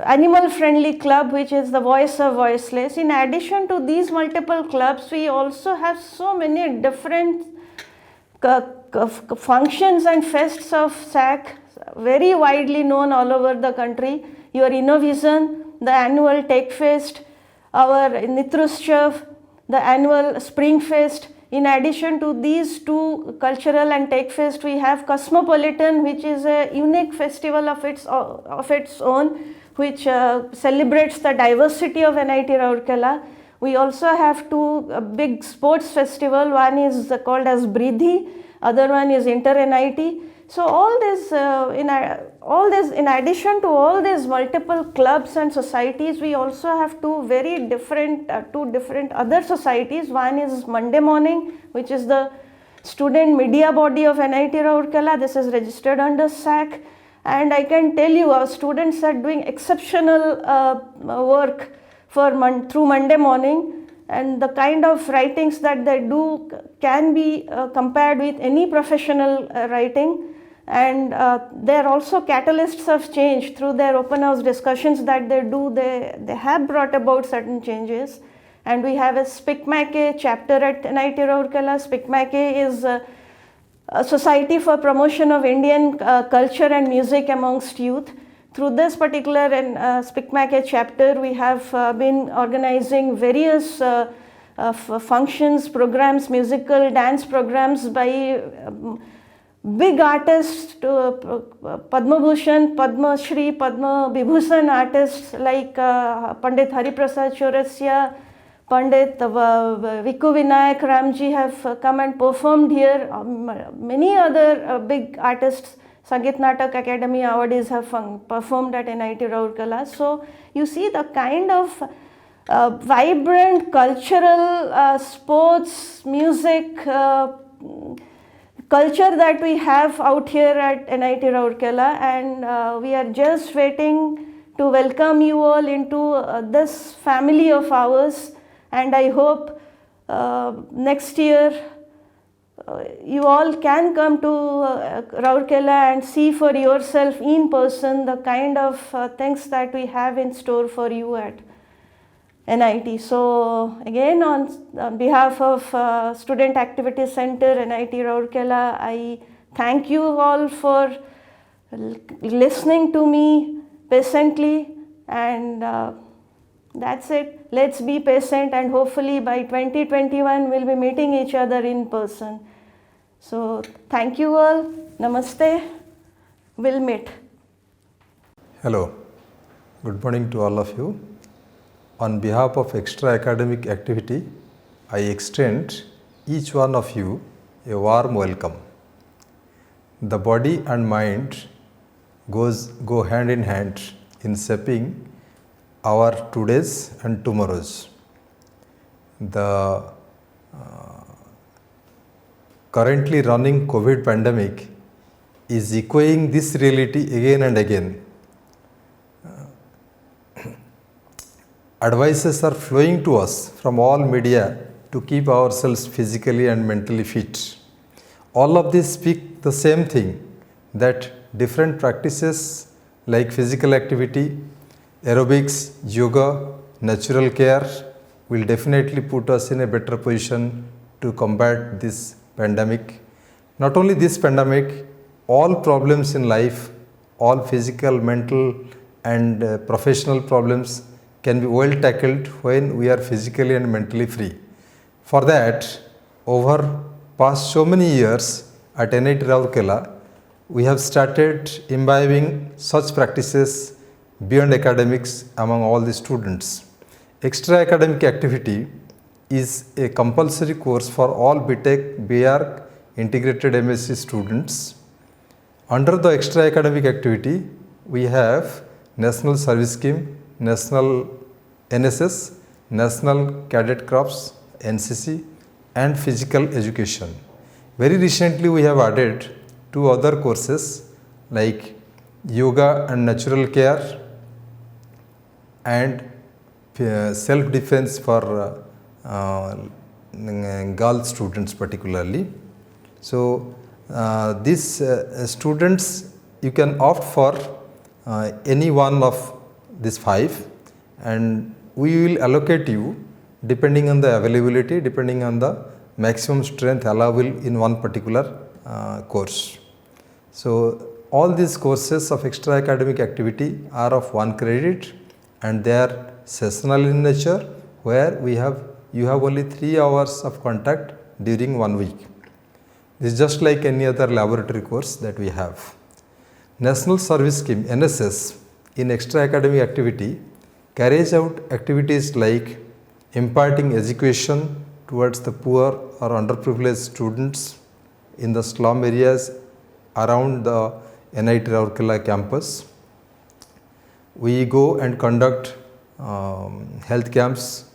animal friendly club, which is the Voice of Voiceless. In addition to these multiple clubs, we also have so many different functions and fests of SAC, very widely known all over the country. Your Innovision, the annual Tech Fest, our Nitruschav, the annual Spring Fest. In addition to these two cultural and tech fest, we have Cosmopolitan, which is a unique festival of its own, which celebrates the diversity of NIT Rourkela. We also have two big sports festival. One is called as Bridhi, other one is Inter-NIT. So all this, in addition to all these multiple clubs and societies, we also have two different other societies. One is Monday Morning, which is the student media body of NIT Rourkela. This is registered under SAC, and I can tell you our students are doing exceptional work through Monday Morning, and the kind of writings that they do can be compared with any professional writing. And they are also catalysts of change through their open house discussions that they do. They have brought about certain changes. And we have a SPICMAC chapter at NIT Rourkela. SPICMAC is a Society for Promotion of Indian Culture and Music amongst youth. Through this particular SPICMAC chapter, we have been organizing various functions, programs, musical dance programs by big artists to Padma Bhushan, Padma Shri, Padma Vibhushan artists like Pandit Hariprasad Chaurasia, Pandit Vikku Vinayak Ramji have come and performed here. Many other big artists, Sangeet Natak Academy awardees have performed at NIT Rourkela. So you see the kind of vibrant cultural sports, music, culture that we have out here at NIT Rourkela, and we are just waiting to welcome you all into this family of ours. And I hope next year you all can come to Rourkela and see for yourself in person the kind of things that we have in store for you at NIT. So again, on behalf of Student Activity Center, NIT Rourkela, I thank you all for listening to me patiently, and that's it. Let's be patient, and hopefully by 2021 we'll be meeting each other in person. So thank you all. Namaste. We'll meet. Hello. Good morning to all of you. On behalf of Extra Academic Activity, I extend each one of you a warm welcome. The body and mind go hand in hand in shaping our today's and tomorrow's. The currently running COVID pandemic is echoing this reality again and again. advices are flowing to us from all media to keep ourselves physically and mentally fit. All of these speak the same thing, that different practices like physical activity, aerobics, yoga, natural care will definitely put us in a better position to combat this pandemic. Not only this pandemic, all problems in life, all physical, mental and professional problems can be well tackled when we are physically and mentally free. For that, over past so many years at NIT Rourkela, we have started imbibing such practices beyond academics among all the students. Extra academic activity is a compulsory course for all BTech, BArch, integrated MSc students. Under the extra academic activity, we have National Service Scheme, National NSS, National Cadet Corps, NCC and Physical Education. Very recently we have added 2 other courses like Yoga and Natural Care and self-defense for girl students particularly. So these students, you can opt for any one of these 5 and we will allocate you depending on the availability, depending on the maximum strength allowable in one particular course. So all these courses of extra academic activity are of 1 credit and they are sessional in nature, where you have only 3 hours of contact during 1 week. This is just like any other laboratory course that we have. National Service Scheme NSS in extra academic activity carries out activities like imparting education towards the poor or underprivileged students in the slum areas around the NIT Rourkela campus. We go and conduct health camps.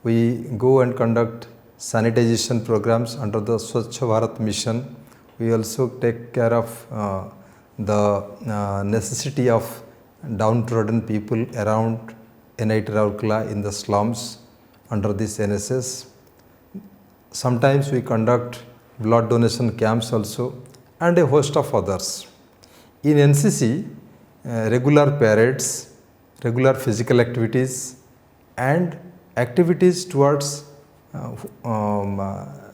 We go and conduct sanitization programs under the Swachh Bharat mission. We also take care of the necessity of downtrodden people around NIT Rourkela in the slums under this NSS. Sometimes we conduct blood donation camps also and a host of others. In NCC, regular parades, regular physical activities and activities towards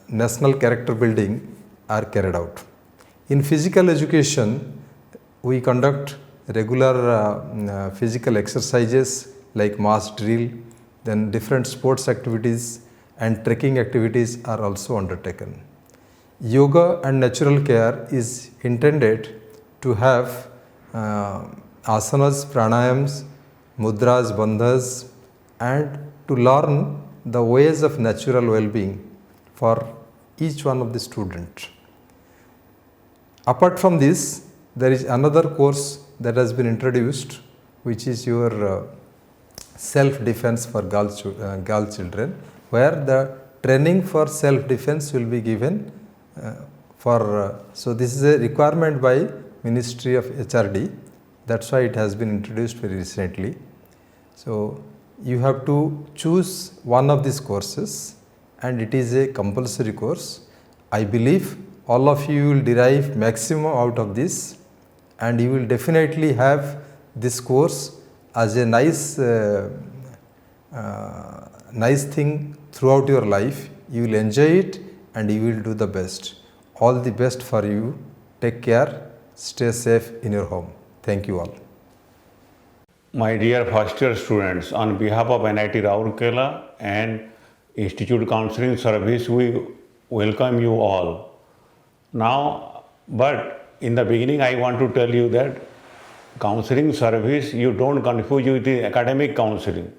national character building are carried out. In physical education, we conduct regular physical exercises like mass drill, then different sports activities and trekking activities are also undertaken. Yoga and natural care is intended to have asanas, pranayams, mudras, bandhas and to learn the ways of natural well-being for each one of the students. Apart from this, there is another course that has been introduced, which is your self-defense for girl children, where the training for self-defense will be given so this is a requirement by Ministry of HRD. That's why it has been introduced very recently. So you have to choose one of these courses and it is a compulsory course. I believe all of you will derive maximum out of this and you will definitely have this course as a nice thing throughout your life. You will enjoy it and you will do the best. All the best for you. Take care. Stay safe in your home. Thank you all. My dear first year students, on behalf of NIT Rourkela and Institute Counseling Service, we welcome you all. Now, but in the beginning I want to tell you that counseling service, you don't confuse with the academic counseling.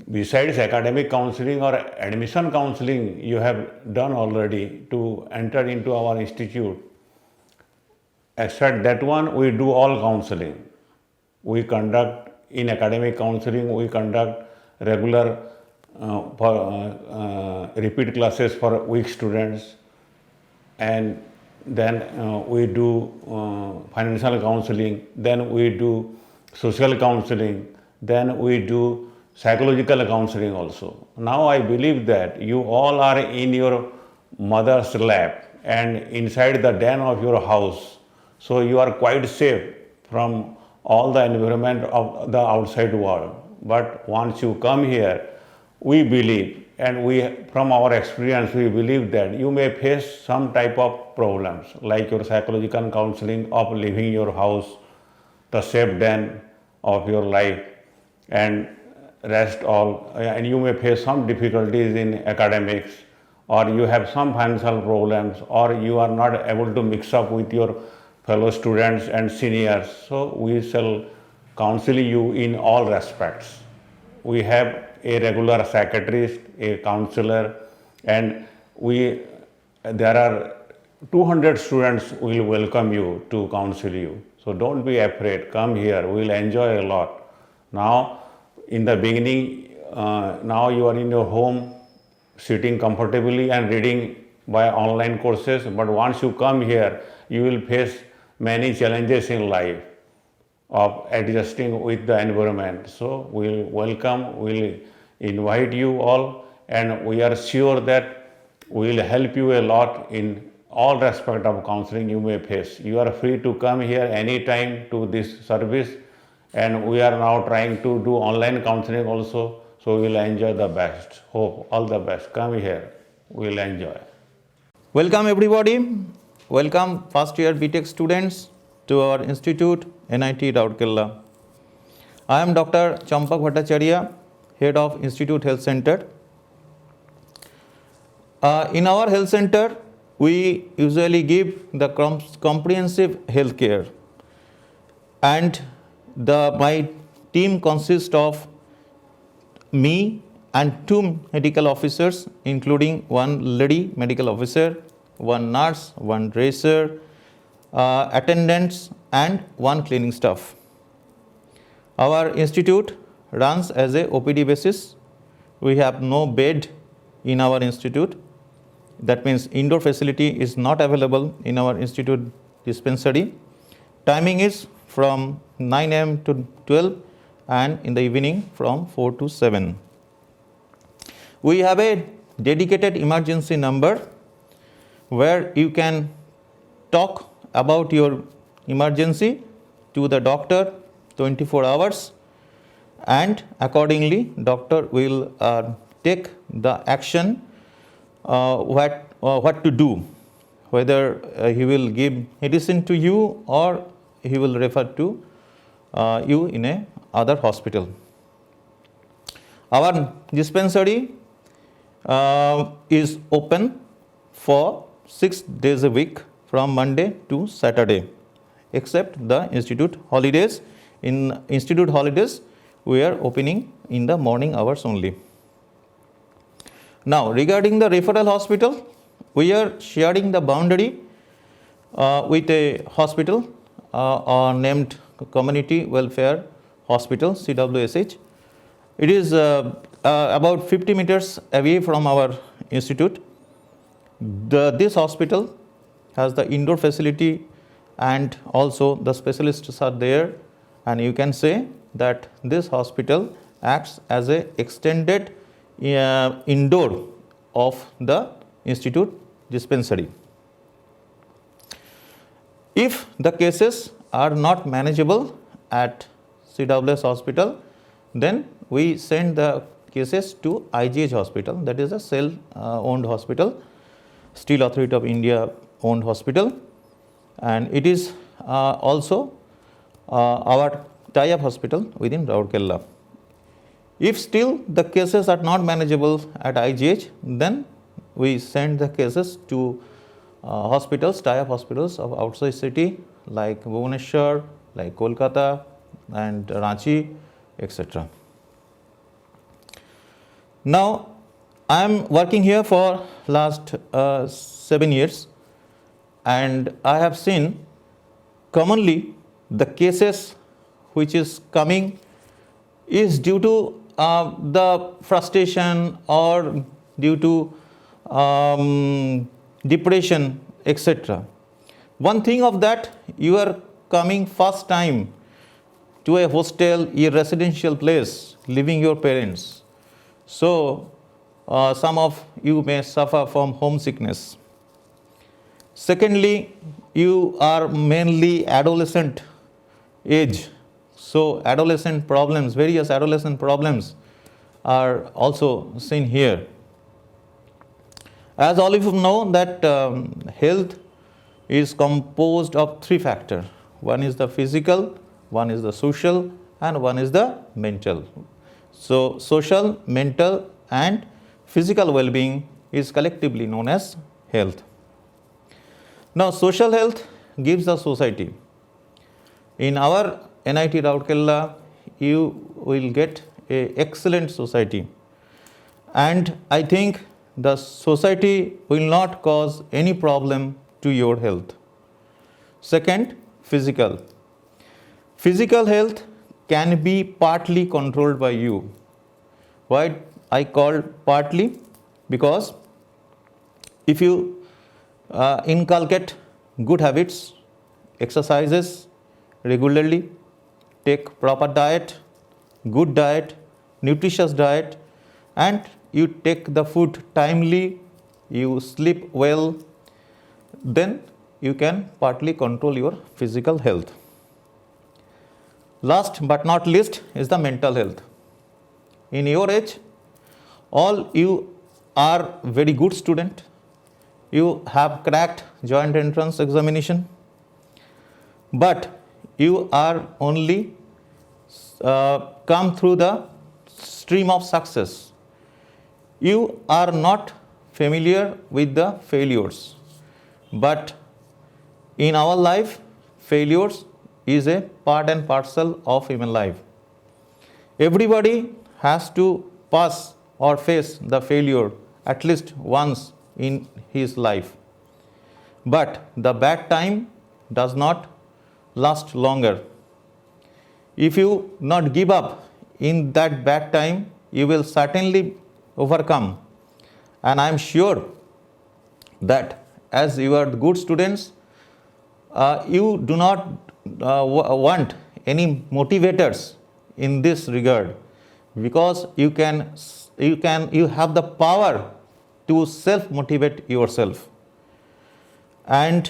Besides academic counseling or admission counseling you have done already to enter into our institute, except that one we do all counseling. We conduct in academic counseling, we conduct regular repeat classes for weak students, and then we do financial counseling, then we do social counseling, then we do psychological counseling also. Now I believe that you all are in your mother's lap and inside the den of your house, so you are quite safe from all the environment of the outside world. But once you come here, we believe, and from our experience, we believe that you may face some type of problems like your psychological counseling of leaving your house, the safe den of your life, and rest all, and you may face some difficulties in academics, or you have some financial problems, or you are not able to mix up with your fellow students and seniors. So we shall counsel you in all respects. We have a regular psychiatrist, a counselor, and there are 200 students will welcome you to counsel you. So don't be afraid, come here, we will enjoy a lot. Now, in the beginning, now you are in your home, sitting comfortably and reading by online courses, but once you come here, you will face many challenges in life of adjusting with the environment. So we will welcome, we will invite you all, and we are sure that we will help you a lot in all respect of counseling you may face. You are free to come here anytime to this service, and we are now trying to do online counseling also, so we will enjoy the best. Hope all the best. Come here, we will enjoy. Welcome everybody. Welcome first year BTech students to our institute, NIT Rourkela. I am Dr. Champak Bhattacharya, Head of Institute Health Center. In our health center, we usually give the comprehensive health care, and my team consists of me and 2 medical officers, including 1 lady medical officer, 1 nurse, 1 dresser, attendants, and 1 cleaning staff. Our institute runs as a OPD basis. We have no bed in our institute. That means indoor facility is not available in our institute dispensary. Timing is from 9 am to 12, and in the evening from 4 to 7. We have a dedicated emergency number where you can talk about your emergency to the doctor 24 hours, and accordingly doctor will take the action what to do, whether he will give medicine to you or he will refer to you in a other hospital. Our dispensary is open for 6 days a week from Monday to Saturday, except the institute holidays. In institute holidays, we are opening in the morning hours only. Now, regarding the referral hospital, we are sharing the boundary with a hospital named Community Welfare Hospital, CWSH. It is about 50 meters away from our institute. This hospital has the indoor facility, and also the specialists are there, and you can say that this hospital acts as a extended indoor of the institute dispensary. If the cases are not manageable at CWS hospital, then we send the cases to IGH hospital, that is a cell-owned hospital, Steel Authority of India owned hospital, and it is also our tie-up hospital within Rourkela. If still the cases are not manageable at IGH, then we send the cases to hospitals, tie-up hospitals of outside city like Bhubaneswar, like Kolkata and Ranchi, etc. Now, I am working here for last 7 years, and I have seen commonly the cases which is coming is due to the frustration or due to depression, etc. One thing of that, you are coming first time to a hostel, a residential place, leaving your parents. So, some of you may suffer from homesickness. Secondly, you are mainly adolescent age. So, adolescent problems, various adolescent problems are also seen here. As all of you know that health is composed of three factors. One is the physical, one is the social, and one is the mental. So, social, mental, and physical well-being is collectively known as health. Now, social health gives the society. In our NIT Rourkela, you will get an excellent society. And I think the society will not cause any problem to your health. Second, physical. Physical health can be partly controlled by you. Why I call partly? Because if you inculcate good habits, exercises regularly, take proper diet, good diet, nutritious diet, and you take the food timely, you sleep well, then you can partly control your physical health. Last but not least is the mental health. In your age, all you are very good student, you have cracked joint entrance examination, but you are only come through the stream of success. You are not familiar with the failures, but in our life, failures is a part and parcel of human life. Everybody has to pass or face the failure at least once in his life. But the bad time does not last longer. If you not give up in that bad time, you will certainly overcome. And I am sure that as you are good students, you do not want any motivators in this regard, because you have the power to self motivate yourself. And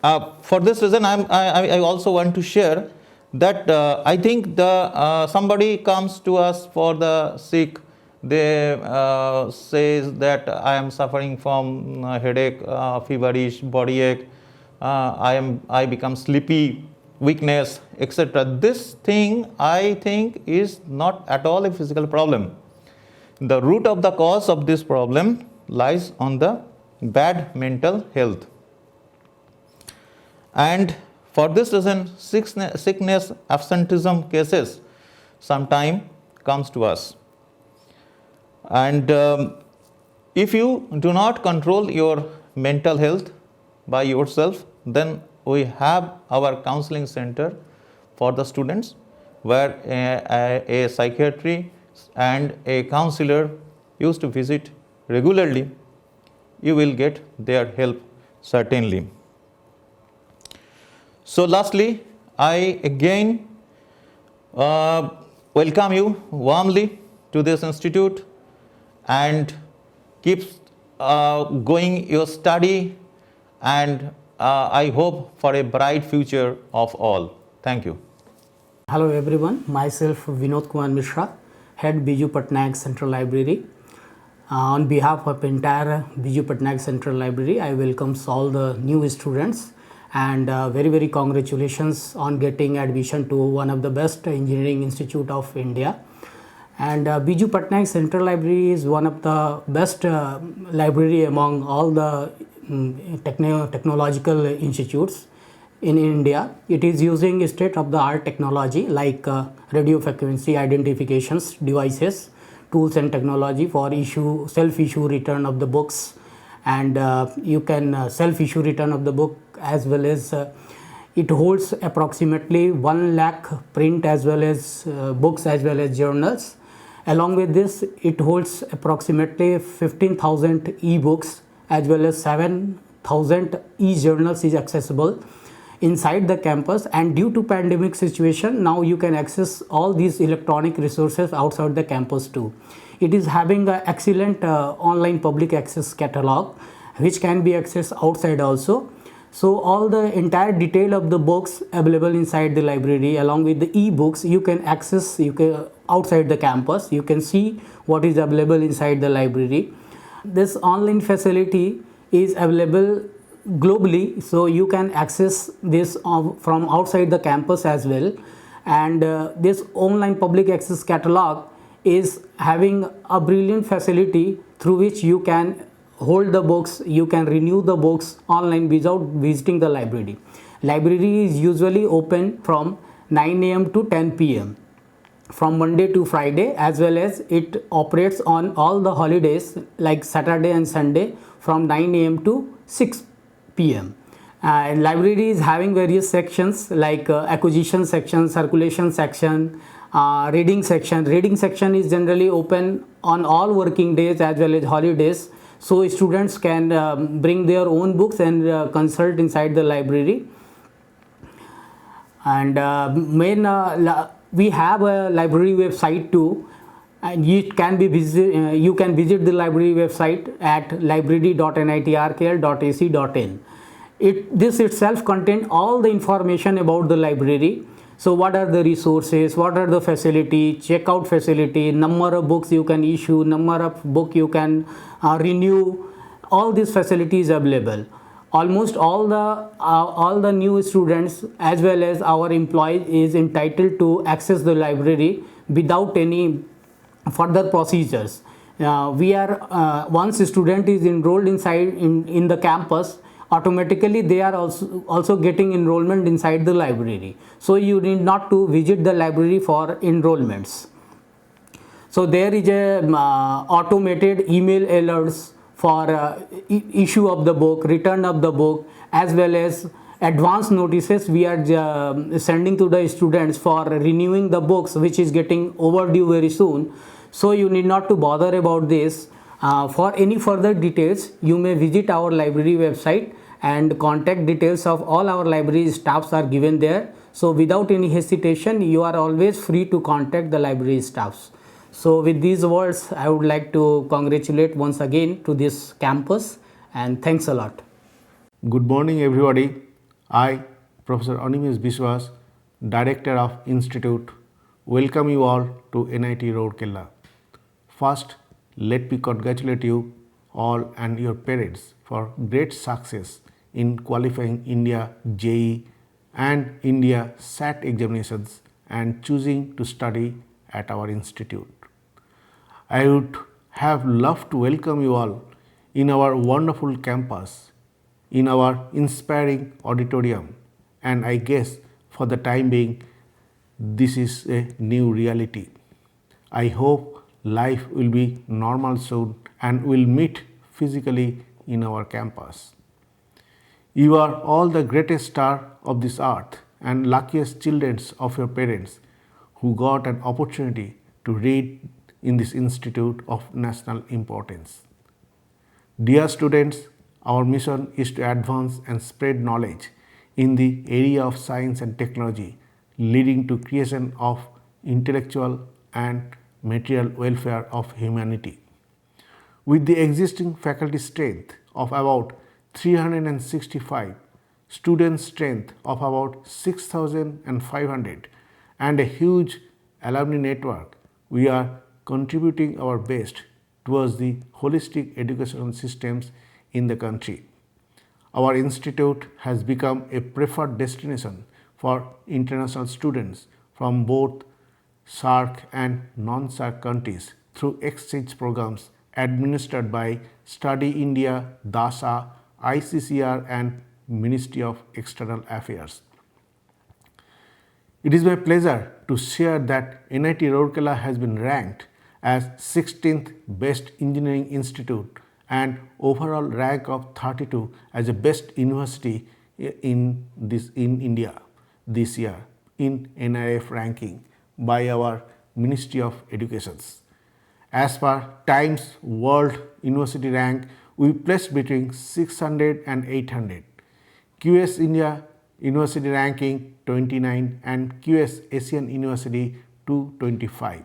for this reason, I also want to share that I think somebody comes to us for the sick. They says that I am suffering from headache, feverish, body ache, I become sleepy, weakness, etc. This thing I think is not at all a physical problem. The root of the cause of this problem lies on the bad mental health. And for this reason, sickness, absenteeism cases sometimes comes to us. And if you do not control your mental health by yourself, then we have our counseling center for the students, where a psychiatrist and a counselor used to visit regularly. You will get their help certainly. So lastly, I again welcome you warmly to this institute, and keep going your study, and I hope for a bright future of all. Thank you. Hello everyone, myself Vinod Kumar Mishra, Head Biju Patnaik Central Library. On behalf of entire Biju Patnaik Central Library, I welcome all the new students, and very congratulations on getting admission to one of the best engineering institute of India. And Biju Patnaik Central Library is one of the best library among all the technological institutes in India. It is using state-of-the-art technology like radio frequency identifications devices, tools and technology for self-issue return of the books, and you can self-issue return of the book, as well as it holds approximately 1 lakh print as well as books as well as journals. Along with this, it holds approximately 15,000 e-books as well as 7,000 e-journals is accessible inside the campus, and due to pandemic situation now you can access all these electronic resources outside the campus too. It is having an excellent online public access catalog which can be accessed outside also. So all the entire detail of the books available inside the library along with the e-books you can access outside the campus. You can see what is available inside the library. This online facility is available globally, so you can access this from outside the campus as well. And this online public access catalog is having a brilliant facility through which you can hold the books, you can renew the books online without visiting the library. Library is usually open from 9 a.m. to 10 p.m. from Monday to Friday, as well as it operates on all the holidays like Saturday and Sunday from 9 a.m. to 6 p.m. Library is having various sections like acquisition section, circulation section, reading section. Reading section is generally open on all working days as well as holidays, so students can bring their own books and consult inside the library. And we have a library website too, and you can visit the library website at library.nitrkl.ac.in. This itself contains all the information about the library. So what are the resources, what are the facility, checkout facility, number of books you can issue, number of book you can renew, all these facilities available. Almost all the new students as well as our employees is entitled to access the library without any further procedures. Once a student is enrolled in the campus, automatically they are also getting enrollment inside the library, so you need not to visit the library for enrollments. So there is a automated email alerts for issue of the book, return of the book, as well as advance notices we are sending to the students for renewing the books which is getting overdue very soon. So you need not to bother about this. For any further details you may visit our library website, and contact details of all our library staffs are given there. So without any hesitation you are always free to contact the library staffs. So with these words I would like to congratulate once again to this campus, and thanks a lot. Good morning everybody. I, Professor Animesh Biswas, Director of Institute, welcome you all to NIT Rourkela. First, let me congratulate you all and your parents for great success in qualifying India JEE and India SAT examinations and choosing to study at our institute. I would have loved to welcome you all in our wonderful campus, in our inspiring auditorium, and I guess for the time being this is a new reality. I hope life will be normal soon and we'll meet physically in our campus. You are all the greatest star of this earth and luckiest children of your parents who got an opportunity to read in this institute of national importance. Dear students, our mission is to advance and spread knowledge in the area of science and technology, leading to creation of intellectual and material welfare of humanity. With the existing faculty strength of about 365, student strength of about 6,500 and a huge alumni network, we are contributing our best towards the holistic educational systems in the country. Our institute has become a preferred destination for international students from both SAARC and non-SAARC countries through exchange programs administered by Study India, DASA, ICCR and Ministry of External Affairs. It is my pleasure to share that NIT Rourkela has been ranked as 16th Best Engineering Institute and overall rank of 32 as the best university in India this year in NIRF ranking by our Ministry of Education. As per Times World University Rank, we placed between 600 and 800. QS India University ranking 29 and QS Asian University 225.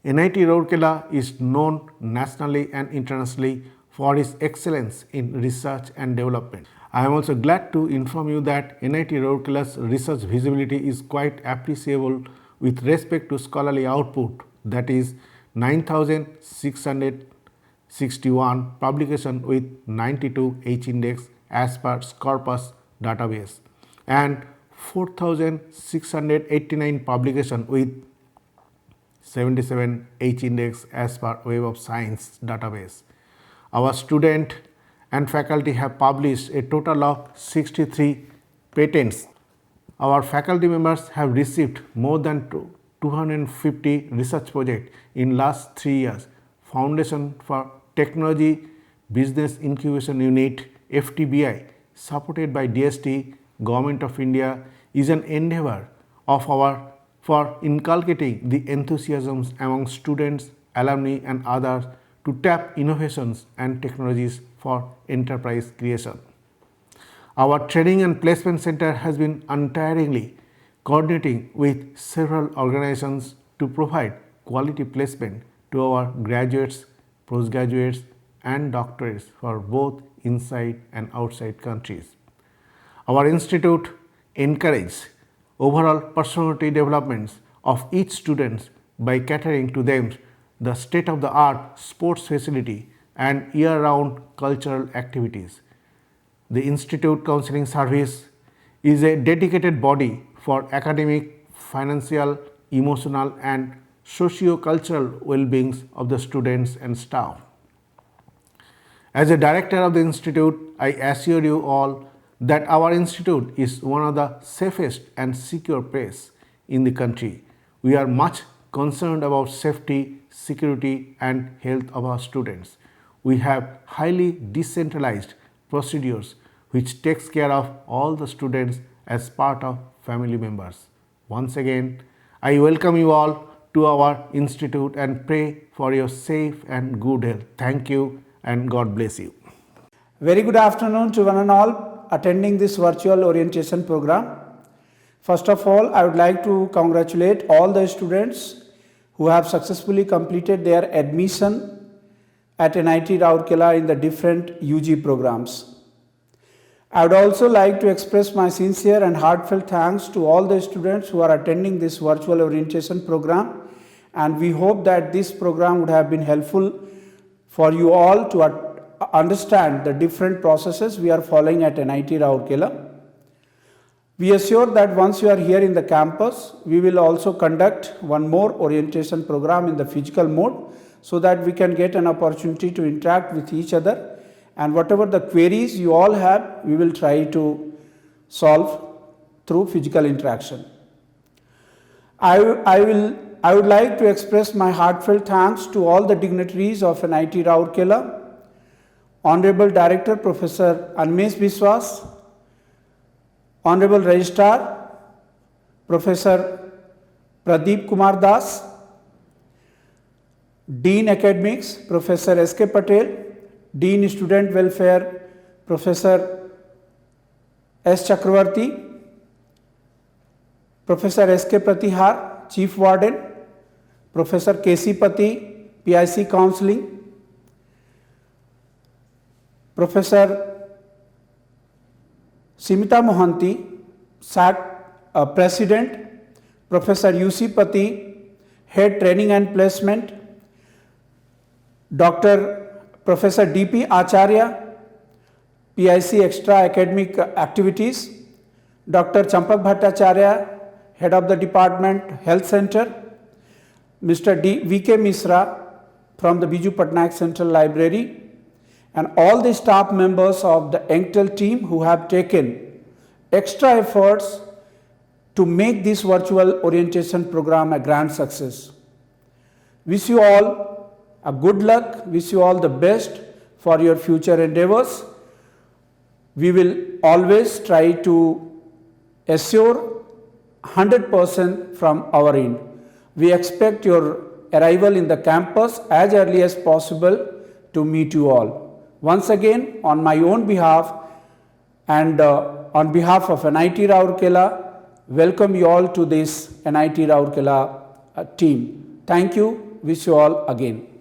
NIT Rourkela is known nationally and internationally for its excellence in research and development. I am also glad to inform you that NIT Rourkela's research visibility is quite appreciable with respect to scholarly output, that is 9,661 publication with 92 H index as per Scopus database and 4,689 publication with 77 H index as per Web of Science database. Our student and faculty have published a total of 63 patents. Our faculty members have received more than 250 research projects in last 3 years. Foundation for Technology Business Incubation Unit FTBI, supported by DST, Government of India, is an endeavor of our for inculcating the enthusiasms among students, alumni and others to tap innovations and technologies for enterprise creation. Our Training and Placement Center has been untiringly coordinating with several organizations to provide quality placement to our graduates, postgraduates and doctorates for both inside and outside countries. Our institute encourages overall personality developments of each student by catering to them the state-of-the-art sports facility and year-round cultural activities. The Institute Counseling Service is a dedicated body for academic, financial, emotional and socio-cultural well-being of the students and staff. As a director of the institute, I assure you all that our institute is one of the safest and secure places in the country. We are much concerned about safety, security and health of our students. We have highly decentralized procedures which takes care of all the students as part of family members. Once again, I welcome you all to our institute and pray for your safe and good health. Thank you and God bless you. Very good afternoon to one and all attending this virtual orientation program. First of all, I would like to congratulate all the students who have successfully completed their admission at NIT Rourkela in the different UG programs. I would also like to express my sincere and heartfelt thanks to all the students who are attending this virtual orientation program, and we hope that this program would have been helpful for you all to understand the different processes we are following at NIT Rourkela. We assure that once you are here in the campus, we will also conduct one more orientation program in the physical mode so that we can get an opportunity to interact with each other, and whatever the queries you all have, we will try to solve through physical interaction. I would like to express my heartfelt thanks to all the dignitaries of NIT Rourkela, Honorable Director Professor Animesh Biswas, Honorable Registrar Professor Pradeep Kumar Das, Dean Academics Professor S.K. Patel, Dean Student Welfare Professor S. Chakravarti, Professor S.K. Pratihar, Chief Warden, Professor K.C. Pati, PIC Counseling, Professor Simita Mohanty, SAT President, Professor U.C. Pati, Head Training and Placement, Dr. Professor D.P. Acharya, PIC Extra Academic Activities, Dr. Champak Bhattacharya, Head of the Department Health Center, Mr. V.K. Misra from the Biju Patnaik Central Library, and all the staff members of the ENCTEL team who have taken extra efforts to make this virtual orientation program a grand success. Wish you all a good luck, wish you all the best for your future endeavors. We will always try to assure 100% from our end. We expect your arrival in the campus as early as possible to meet you all. Once again, on my own behalf and on behalf of NIT Rourkela, welcome you all to this NIT Rourkela team. Thank you. Wish you all again.